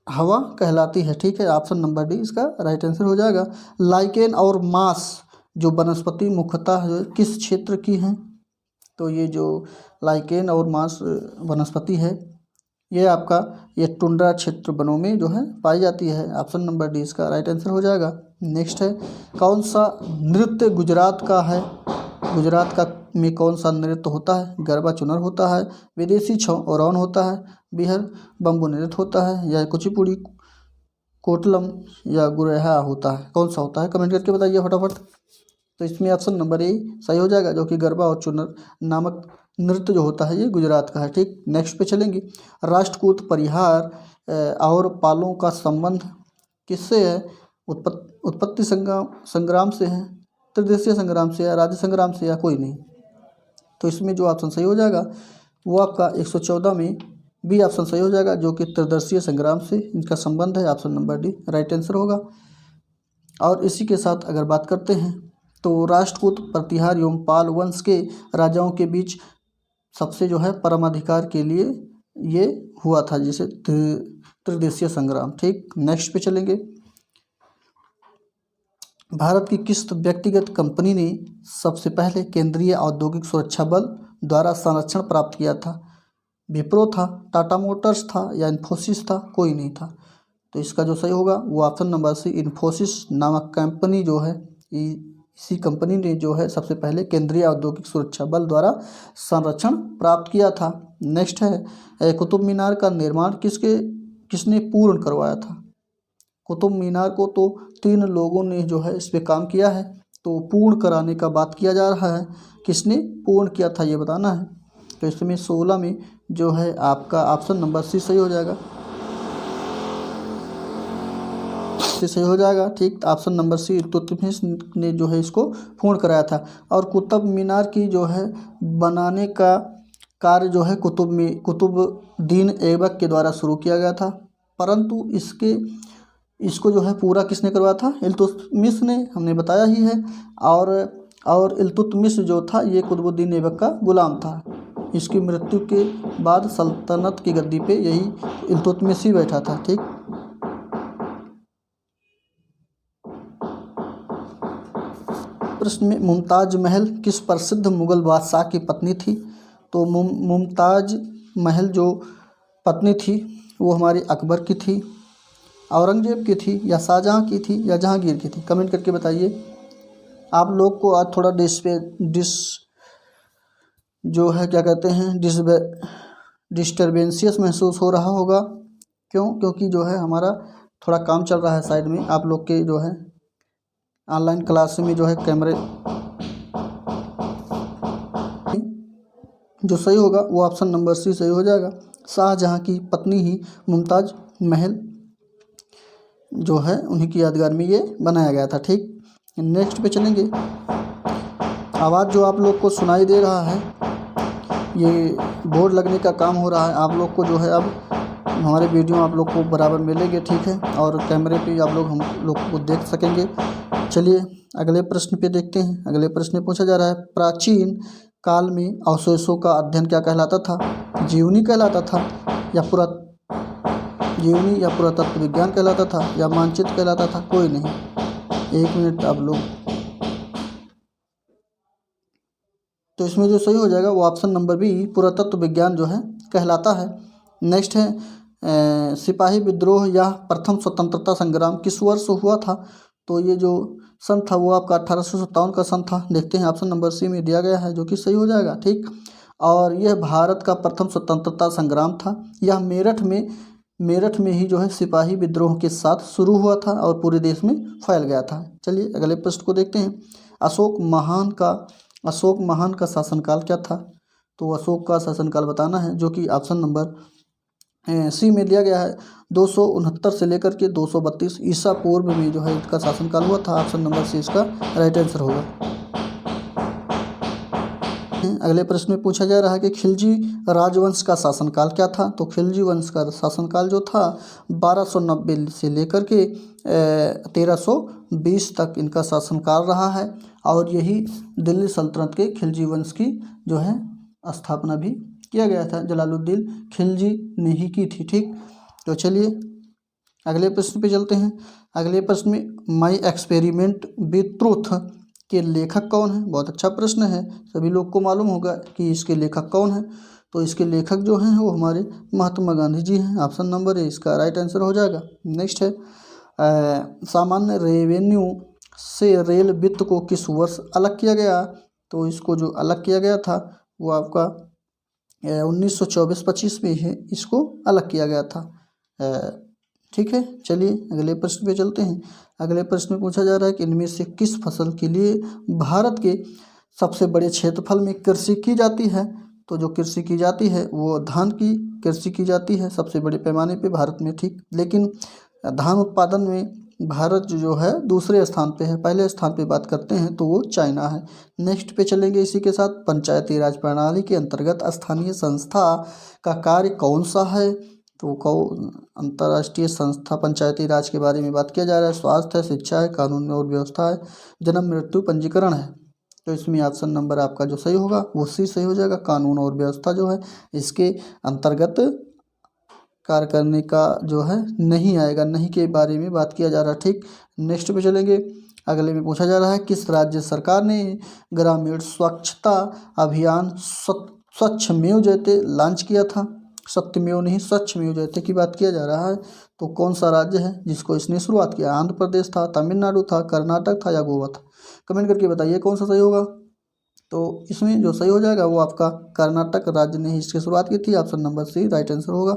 हवा कहलाती है। ठीक है, ऑप्शन नंबर डी इसका राइट आंसर हो जाएगा। लाइकेन और मास जो वनस्पति मुख्यतः जो किस क्षेत्र की हैं? तो ये जो लाइकेन और मास वनस्पति है ये टुंड्रा क्षेत्र वनों में जो है पाई जाती है। ऑप्शन नंबर डी इसका राइट आंसर हो जाएगा। नेक्स्ट है, कौन सा नृत्य गुजरात का है? गुजरात का में कौन सा नृत्य होता है? गरबा चुनर होता है, विदेशी छौ ओरान होता है, बिहर बम्बू नृत्य होता है, या कुचिपुड़ी कोटलम या गुरेहा होता है? कौन सा होता है? कमेंट करके बताइए फटाफट। तो इसमें ऑप्शन नंबर ए सही हो जाएगा, जो कि गरबा और चुनर नामक नृत्य जो होता है ये गुजरात का है। ठीक, नेक्स्ट पे चलेंगे। राष्ट्रकूट परिहार और पालों का संबंध किससे है? उत्पत्ति संग्राम से है, त्रिदेशीय संग्राम से, या राज्य संग्राम से, या कोई नहीं। तो इसमें जो ऑप्शन सही हो जाएगा वो आपका 114 में बी ऑप्शन सही हो जाएगा, जो कि त्रिदेशीय संग्राम से इनका संबंध है। Option number D right answer होगा। और इसी के साथ अगर बात करते हैं तो राष्ट्रकूट प्रतिहार एवं पाल वंश के राजाओं के बीच सबसे जो है परमाधिकार के लिए ये हुआ था, जिसे त्रिदेशीय संग्राम। ठीक, नेक्स्ट पे चलेंगे। भारत की किस व्यक्तिगत कंपनी ने सबसे पहले केंद्रीय औद्योगिक सुरक्षा बल द्वारा संरक्षण प्राप्त किया था? विप्रो था, टाटा मोटर्स था, या इन्फोसिस था? कोई नहीं था। तो इसका जो सही होगा वो ऑप्शन नंबर सी इन्फोसिस नामक कंपनी जो है, इसी कंपनी ने जो है सबसे पहले केंद्रीय औद्योगिक सुरक्षा बल द्वारा संरक्षण प्राप्त किया था। नेक्स्ट है, कुतुब मीनार का निर्माण किसने पूर्ण करवाया था? कुतुब मीनार को तो 3 लोगों ने जो है इस पे काम किया है, तो पूर्ण कराने का बात किया जा रहा है। किसने पूर्ण किया था ये बताना है। तो इसमें 16 में जो है आपका ऑप्शन नंबर सी सही हो जाएगा, सही हो जाएगा। ठीक, ऑप्शन नंबर सी इल्तुतमिश ने जो है इसको पूर्ण कराया था। और कुतुब मीनार की जो है बनाने का कार्य जो है कुतुबुद्दीन ऐबक के द्वारा शुरू किया गया था, परंतु इसको जो है पूरा किसने करवाया था? इल्तुतमिश ने, हमने बताया ही है। और इल्तुतमिश जो था ये कुतुबुद्दीन ऐबक का गुलाम था। इसकी मृत्यु के बाद सल्तनत की गद्दी पे यही इल्तुतमिश ही बैठा था। ठीक, प्रश्न में मुमताज महल किस प्रसिद्ध मुगल बादशाह की पत्नी थी? तो मुमताज महल जो पत्नी थी वो हमारी अकबर की थी, औरंगजेब की थी, या शाहजहाँ की थी, या जहांगीर की थी? कमेंट करके बताइए। आप लोग को आज थोड़ा जो है क्या कहते हैं डिस्टर्बेंसियस महसूस हो रहा होगा। क्यों? क्योंकि जो है हमारा थोड़ा काम चल रहा है साइड में। आप लोग के जो है ऑनलाइन क्लास में जो है कैमरे जो सही होगा वो ऑप्शन नंबर सी सही हो जाएगा। शाहजहाँ की पत्नी ही मुमताज महल जो है उन्हीं की यादगार में ये बनाया गया था। ठीक, नेक्स्ट पे चलेंगे। आवाज़ जो आप लोग को सुनाई दे रहा है ये बोर्ड लगने का काम हो रहा है। आप लोग को जो है अब हमारे वीडियो आप लोग को बराबर मिलेंगे। ठीक है, और कैमरे पे आप लोग हम लोग को देख सकेंगे। चलिए अगले प्रश्न पे देखते हैं। अगले प्रश्न में पूछा जा रहा है, प्राचीन काल में अवशेषों का अध्ययन क्या कहलाता था? जीवनी कहलाता था, या पुरातत्व विज्ञान कहलाता था, या मानचित्र कहलाता था? कोई नहीं। 1 मिनट आप लोग। तो इसमें जो सही हो जाएगा वो ऑप्शन नंबर बी पुरातत्व विज्ञान जो है कहलाता है। नेक्स्ट है, सिपाही विद्रोह या प्रथम स्वतंत्रता संग्राम किस वर्ष हुआ था? तो ये जो सन था वो आपका 1857 का सन था। देखते हैं, ऑप्शन नंबर सी में दिया गया है, जो कि सही हो जाएगा। ठीक, और यह भारत का प्रथम स्वतंत्रता संग्राम था। यह मेरठ में ही जो है सिपाही विद्रोह के साथ शुरू हुआ था और पूरे देश में फैल गया था। चलिए अगले प्रश्न को देखते हैं। अशोक महान का शासनकाल क्या था? तो अशोक का शासनकाल बताना है, जो कि ऑप्शन नंबर सी में दिया गया है। 269 से लेकर के 232 ईसा पूर्व में जो है इसका शासनकाल हुआ था। ऑप्शन नंबर सी इसका राइट आंसर होगा। अगले प्रश्न में पूछा जा रहा है कि खिलजी राजवंश का शासनकाल क्या था। तो खिलजी वंश का शासनकाल जो था 1290 से लेकर के 1320 तक इनका शासनकाल रहा है, और यही दिल्ली सल्तनत के खिलजी वंश की जो है स्थापना भी किया गया था। जलालुद्दीन खिलजी ने ही की थी। ठीक, तो चलिए अगले प्रश्न पे चलते हैं। अगले प्रश्न में माई एक्सपेरिमेंट विथ ट्रूथ के लेखक कौन है। बहुत अच्छा प्रश्न है, सभी लोग को मालूम होगा कि इसके लेखक कौन है। तो इसके लेखक जो हैं वो हमारे महात्मा गांधी जी हैं। ऑप्शन नंबर ए इसका राइट आंसर हो जाएगा। नेक्स्ट है सामान्य रेवेन्यू से रेल वित्त को किस वर्ष अलग किया गया। तो इसको जो अलग किया गया था वो आपका 1924-25 में ही इसको अलग किया गया था। ठीक है, चलिए अगले प्रश्न पे चलते हैं। अगले प्रश्न में पूछा जा रहा है कि इनमें से किस फसल के लिए भारत के सबसे बड़े क्षेत्रफल में कृषि की जाती है। तो जो कृषि की जाती है वो धान की कृषि की जाती है सबसे बड़े पैमाने पे भारत में। ठीक, लेकिन धान उत्पादन में भारत जो है दूसरे स्थान पे है। पहले स्थान पे बात करते हैं तो वो चाइना है। नेक्स्ट पे चलेंगे इसी के साथ। पंचायती राज प्रणाली के अंतर्गत स्थानीय संस्था का कार्य कौन सा है। तो अंतर्राष्ट्रीय संस्था पंचायती राज के बारे में बात किया जा रहा है। स्वास्थ्य है, शिक्षा है, कानून और व्यवस्था है, जन्म मृत्यु पंजीकरण है। तो इसमें ऑप्शन नंबर आपका जो सही होगा वो सी सही हो जाएगा। कानून और व्यवस्था जो है इसके अंतर्गत कार्य करने का जो है नहीं आएगा, नहीं के बारे में बात किया जा रहा है। ठीक, नेक्स्ट पे चलेंगे। अगले में पूछा जा रहा है किस राज्य सरकार ने ग्रामीण स्वच्छता अभियान स्वच्छमेव जयते लॉन्च किया था। सत्यमेव नहीं, स्वच्छमेव जयते की बात किया जा रहा है। तो कौन सा राज्य है जिसको इसने शुरुआत किया। आंध्र प्रदेश था, तमिलनाडु था, कर्नाटक था या गोवा था। कमेंट करके बताइए कौन सा सही होगा। तो इसमें जो सही हो जाएगा वो आपका कर्नाटक राज्य ने ही इसकी शुरुआत की थी। Option number C right answer होगा।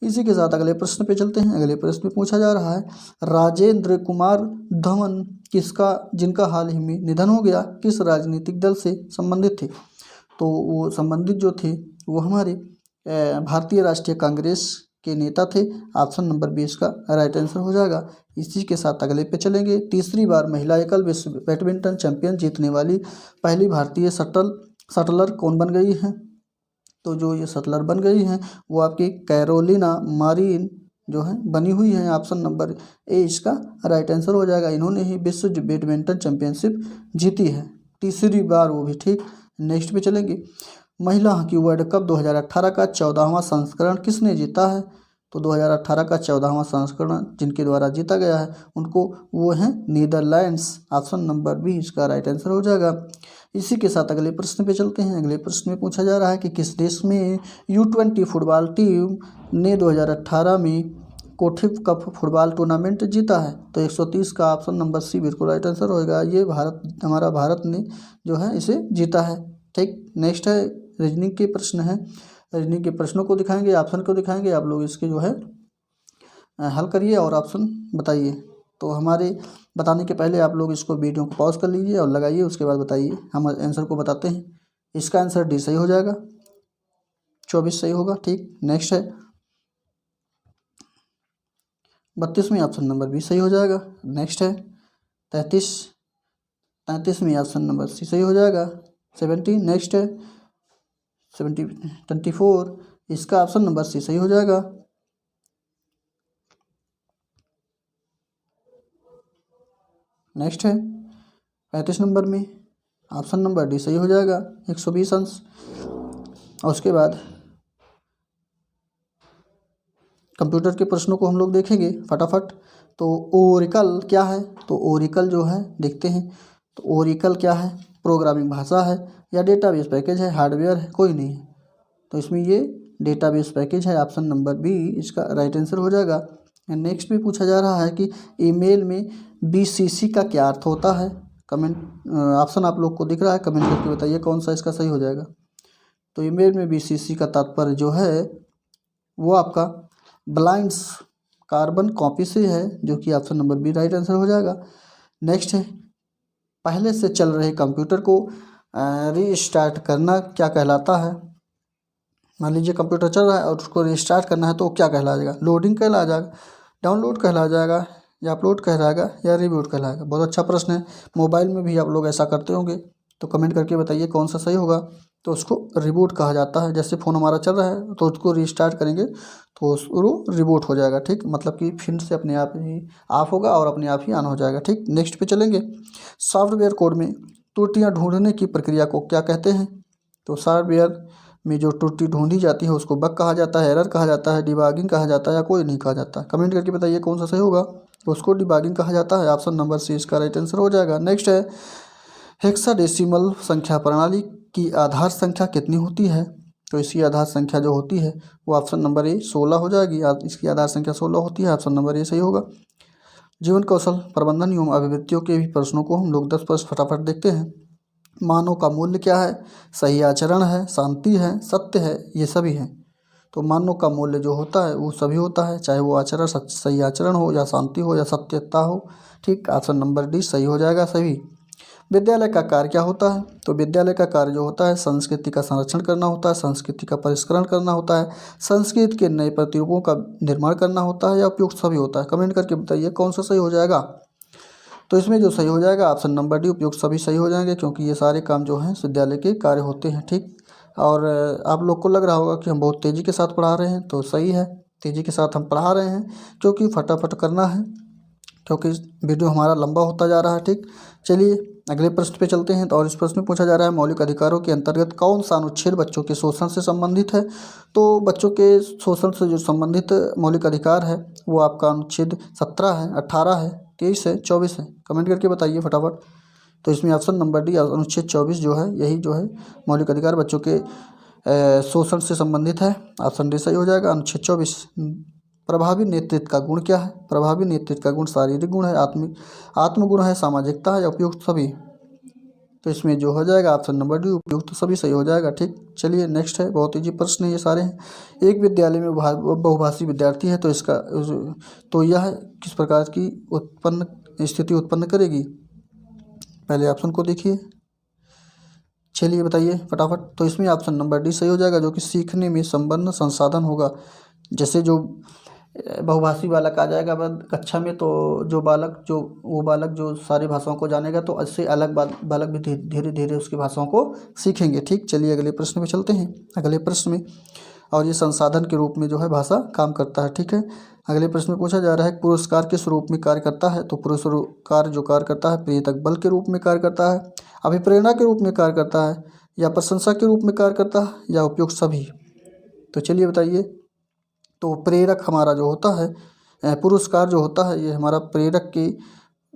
इसी के साथ अगले प्रश्न पे चलते हैं। अगले प्रश्न में पूछा जा रहा है राजेंद्र कुमार धवन किसका जिनका हाल ही में निधन हो गया किस राजनीतिक दल से संबंधित थे। तो वो संबंधित जो थे वो हमारे भारतीय राष्ट्रीय कांग्रेस के नेता थे। ऑप्शन नंबर 20 का राइट आंसर हो जाएगा। इसी के साथ अगले पे चलेंगे। तीसरी बार महिला एकल विश्व बैडमिंटन चैंपियन जीतने वाली पहली भारतीय शटलर कौन बन गई है। तो जो ये शटलर बन गई हैं वो आपकी कैरोलिना मारिन जो है बनी हुई है। ऑप्शन नंबर ए इसका राइट आंसर हो जाएगा। इन्होंने ही विश्व बैडमिंटन चैंपियनशिप जीती है तीसरी बार, वो भी। ठीक, नेक्स्ट पे चलेंगे। महिला हॉकी वर्ल्ड कप 2018 का 14वां संस्करण किसने जीता है। तो 2018 का 14वां संस्करण जिनके द्वारा जीता गया है उनको वो हैं नीदरलैंड्स। ऑप्शन नंबर बी इसका राइट आंसर हो जाएगा। इसी के साथ अगले प्रश्न पे चलते हैं। अगले प्रश्न में पूछा जा रहा है कि किस देश में U20 फुटबॉल टीम ने 2018 में कोठिफ कप फुटबॉल टूर्नामेंट जीता है। तो 130 का ऑप्शन नंबर सी बिल्कुल राइट आंसर होगा। ये हमारा भारत ने जो है इसे जीता है। ठीक, नेक्स्ट है रीजनिंग के प्रश्न है। रीजनिंग के प्रश्नों को दिखाएंगे, ऑप्शन को दिखाएंगे, आप लोग इसके जो है हल करिए और ऑप्शन बताइए। तो हमारे बताने के पहले आप लोग इसको वीडियो को पॉज कर लीजिए और लगाइए, उसके बाद बताइए। हम आंसर को बताते हैं। इसका आंसर डी सही हो जाएगा, 24 सही होगा। ठीक, नेक्स्ट है 32 में ऑप्शन नंबर बी सही हो जाएगा। नेक्स्ट है 33 में ऑप्शन नंबर सी सही हो जाएगा। 70 नेक्स्ट है 24 इसका ऑप्शन नंबर सी सही हो जाएगा। नेक्स्ट है 35 नंबर में ऑप्शन नंबर डी सही हो जाएगा, 120 अंश। और उसके बाद कंप्यूटर के प्रश्नों को हम लोग देखेंगे फटाफट। तो ओरेकल क्या है। तो ओरेकल जो है देखते हैं। तो ओरेकल क्या है, प्रोग्रामिंग भाषा है या डेटाबेस पैकेज है, हार्डवेयर है, कोई नहीं है। तो इसमें ये डेटाबेस पैकेज है। ऑप्शन नंबर बी इसका राइट आंसर हो जाएगा। नेक्स्ट में पूछा जा रहा है कि ईमेल में BCC का क्या अर्थ होता है। कमेंट ऑप्शन आप लोग को दिख रहा है, कमेंट करके बताइए कौन सा इसका सही हो जाएगा। तो ईमेल में BCC का तात्पर्य जो है वो आपका ब्लाइंड्स कार्बन कॉपी से है, जो कि option number B right answer हो जाएगा। नेक्स्ट है पहले से चल रहे कंप्यूटर को रीस्टार्ट करना क्या कहलाता है। मान लीजिए कंप्यूटर चल रहा है और उसको रिस्टार्ट करना है तो वो क्या कहलाएगा, लोडिंग कहला जाएगा, डाउनलोड कहला जाएगा, या अपलोड कहलाएगा, या रिबूट कहलाएगा। बहुत अच्छा प्रश्न है। मोबाइल में भी आप लोग ऐसा करते होंगे, तो कमेंट करके बताइए कौन सा सही होगा। तो उसको रिबूट कहा जाता है। जैसे फ़ोन हमारा चल रहा है तो उसको रिस्टार्ट करेंगे तो वो रिबूट हो जाएगा, ठीक, मतलब कि फिर से अपने आप ही ऑफ होगा और अपने आप ही ऑन हो जाएगा, ठीक। नेक्स्ट पे चलेंगे। सॉफ्टवेयर कोड में त्रुटियां ढूंढने की प्रक्रिया को क्या कहते हैं? तो सॉफ्टवेयर में जो त्रुटि ढूंढी जाती है उसको बग कहा जाता है, एरर कहा जाता है, डिबगिंग कहा जाता है, या कोई नहीं कहा जाता। कमेंट करके बताइए कौन सा सही होगा। तो उसको डिबगिंग कहा जाता है। ऑप्शन नंबर सी इसका राइट आंसर हो जाएगा। नेक्स्ट है, हेक्साडेसिमल संख्या प्रणाली की आधार संख्या कितनी होती है? तो इसकी आधार संख्या जो होती है वो ऑप्शन नंबर ए 16 हो जाएगी। इसकी आधार संख्या 16 होती है। ऑप्शन नंबर ए सही होगा। जीवन कौशल प्रबंधन एवं अभिवृत्तियों के भी प्रश्नों को हम लोग 10 प्रश्न फटाफट देखते हैं। मानव का मूल्य क्या है? सही आचरण है, शांति है, सत्य है, ये सभी है। तो मानव का मूल्य जो होता है वो सभी होता है, चाहे वो आचरण सही आचरण हो, या शांति हो, या सत्यता हो, ठीक। ऑप्शन नंबर डी सही हो जाएगा सभी। विद्यालय का कार्य क्या होता है? तो विद्यालय का कार्य जो होता है संस्कृति का संरक्षण करना होता है, संस्कृति का परिष्करण करना होता है, संस्कृत के नए प्रतिरूपों का निर्माण करना होता है, या उपयुक्त सभी होता है। कमेंट करके बताइए कौन सा सही हो जाएगा। तो इसमें जो सही हो जाएगा ऑप्शन नंबर डी उपयुक्त सभी सही हो जाएंगे, क्योंकि ये सारे काम जो हैं विद्यालय के कार्य होते हैं, ठीक। और आप लोग को लग रहा होगा कि हम बहुत तेज़ी के साथ पढ़ा रहे हैं, तो सही है, तेज़ी के साथ हम पढ़ा रहे हैं क्योंकि फटाफट करना है, क्योंकि वीडियो हमारा लंबा होता जा रहा है, ठीक। चलिए अगले प्रश्न पे चलते हैं। तो और इस प्रश्न में पूछा जा रहा है, मौलिक अधिकारों के अंतर्गत कौन सा अनुच्छेद बच्चों के शोषण से संबंधित है? तो बच्चों के शोषण से जो संबंधित मौलिक अधिकार है वो आपका अनुच्छेद 17 है, 18 है, 23 है, 24 है। कमेंट करके बताइए फटाफट। तो इसमें ऑप्शन नंबर डी अनुच्छेद 24 जो है, यही जो है मौलिक अधिकार बच्चों के शोषण से संबंधित है। ऑप्शन डी सही हो जाएगा, अनुच्छेद 24। प्रभावी नेतृत्व का गुण क्या है? प्रभावी नेतृत्व का गुण शारीरिक गुण है, आत्मगुण है, सामाजिकता है, या उपयुक्त सभी? तो इसमें जो हो जाएगा ऑप्शन नंबर डी उपयुक्त सभी सही हो जाएगा, ठीक। चलिए नेक्स्ट है, बहुत इजी प्रश्न है ये सारे हैं। एक विद्यालय में बहुभाषी विद्यार्थी है तो इसका तो यह किस प्रकार की स्थिति उत्पन्न करेगी? पहले ऑप्शन को देखिए, चलिए बताइए फटाफट। तो इसमें ऑप्शन नंबर डी सही हो जाएगा, जो कि सीखने में संबंध संसाधन होगा। जैसे जो बहुभाषी बालक आ जाएगा कक्षा में, तो वो बालक जो सारी भाषाओं को जानेगा, तो इससे अलग बालक भी धीरे धीरे उसकी भाषाओं को सीखेंगे, ठीक। चलिए अगले प्रश्न में चलते हैं। अगले प्रश्न में, और ये संसाधन के रूप में जो है भाषा काम करता है, ठीक है। अगले प्रश्न में पूछा जा रहा है, पुरस्कार किस रूप में कार्य करता है? तो पुरस्कार जो कार्य करता है प्रेरक बल के रूप में कार्य करता है, अभिप्रेरणा के रूप में कार्य करता है, या प्रशंसा के रूप में कार्य करता है, या उपयुक्त सभी? तो चलिए बताइए। तो प्रेरक हमारा जो होता है, पुरस्कार जो होता है ये हमारा प्रेरक के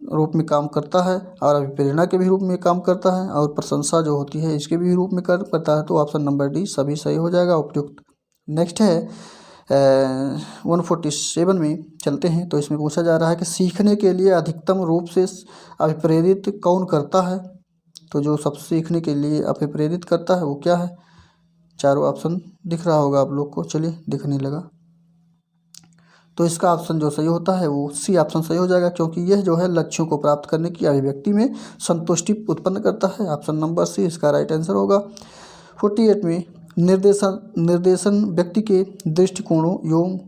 रूप में काम करता है, और अभिप्रेरणा के भी रूप में काम करता है, और प्रशंसा जो होती है इसके भी रूप में कार्य करता है। तो ऑप्शन नंबर डी सभी सही हो जाएगा, उपयुक्त। नेक्स्ट है 147 में चलते हैं। तो इसमें पूछा जा रहा है कि सीखने के लिए अधिकतम रूप से अभिप्रेरित कौन करता है? तो जो सब सीखने के लिए अभिप्रेरित करता है वो क्या है? चारों ऑप्शन दिख रहा होगा आप लोग को, चलिए दिखने लगा। तो इसका ऑप्शन जो सही होता है वो सी ऑप्शन सही हो जाएगा, क्योंकि यह जो है लक्ष्यों को प्राप्त करने की अभिव्यक्ति में संतुष्टि उत्पन्न करता है। ऑप्शन नंबर सी इसका राइट आंसर होगा। 48 में निर्देशन व्यक्ति के दृष्टिकोणों एवं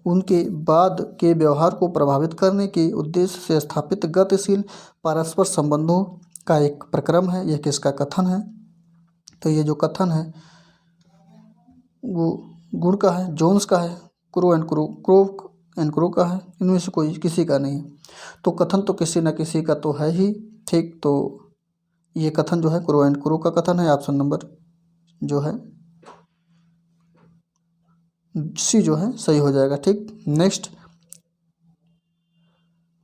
उनके बाद के व्यवहार को प्रभावित करने के उद्देश्य से स्थापित गतिशील परस्पर संबंधों का एक प्रक्रम है। यह किसका कथन है? तो ये जो कथन है वो गुण का है, जोन्स का है, क्रो एंड क्रो का है, इनमें से कोई किसी का नहीं है। तो कथन तो किसी न किसी का तो है ही, ठीक। तो ये कथन जो है क्रो एंड क्रो का कथन है। ऑप्शन नंबर जो है सी जो है सही हो जाएगा, ठीक। नेक्स्ट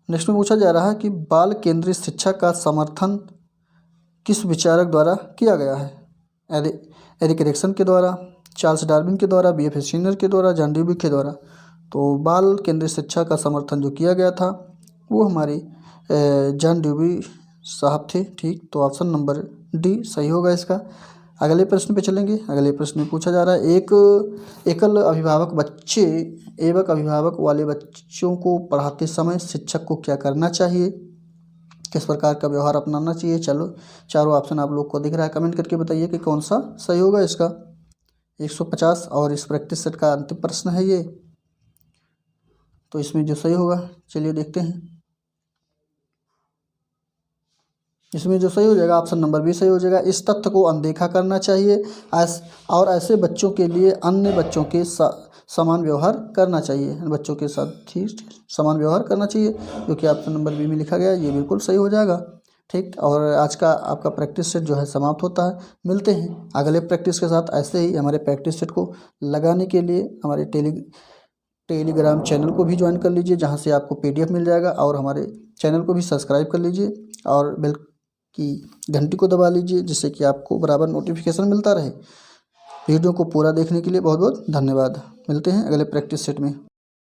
में पूछा जा रहा है कि बाल केंद्रित शिक्षा का समर्थन किस विचारक द्वारा किया गया है? एरिक एरिक्सन के द्वारा, चार्ल्स डार्विन के द्वारा, बी एफ स्किनर के द्वारा, जॉन ड्यूई के द्वारा। तो बाल केंद्रित शिक्षा का समर्थन जो किया गया था वो हमारे जॉन ड्यूई साहब थे, ठीक। तो ऑप्शन नंबर डी सही होगा इसका। अगले प्रश्न पे चलेंगे। अगले प्रश्न में पूछा जा रहा है, एक एकल अभिभावक वाले बच्चों को पढ़ाते समय शिक्षक को क्या करना चाहिए? किस प्रकार का व्यवहार अपनाना चाहिए? चलो चारों ऑप्शन आप लोग को दिख रहा है, कमेंट करके बताइए कि कौन सा सही होगा इसका। 150 और इस प्रैक्टिस सेट का अंतिम प्रश्न है ये। तो इसमें जो सही होगा, चलिए देखते हैं। इसमें जो सही हो जाएगा ऑप्शन नंबर बी सही हो जाएगा। इस तथ्य को अनदेखा करना चाहिए और ऐसे बच्चों के लिए अन्य बच्चों के समान व्यवहार करना चाहिए, बच्चों के साथ ही समान व्यवहार करना चाहिए, जो कि ऑप्शन नंबर बी में लिखा गया है, ये बिल्कुल सही हो जाएगा। ठीक, और आज का आपका प्रैक्टिस सेट जो है समाप्त होता है। मिलते हैं अगले प्रैक्टिस के साथ। ऐसे ही हमारे प्रैक्टिस सेट को लगाने के लिए हमारे टेलीग्राम चैनल को भी ज्वाइन कर लीजिए, जहाँ से आपको PDF मिल जाएगा, और हमारे चैनल को भी सब्सक्राइब कर लीजिए और बेल की घंटी को दबा लीजिए, जिससे कि आपको बराबर नोटिफिकेशन मिलता रहे। वीडियो को पूरा देखने के लिए बहुत बहुत धन्यवाद। मिलते हैं अगले प्रैक्टिस सेट में।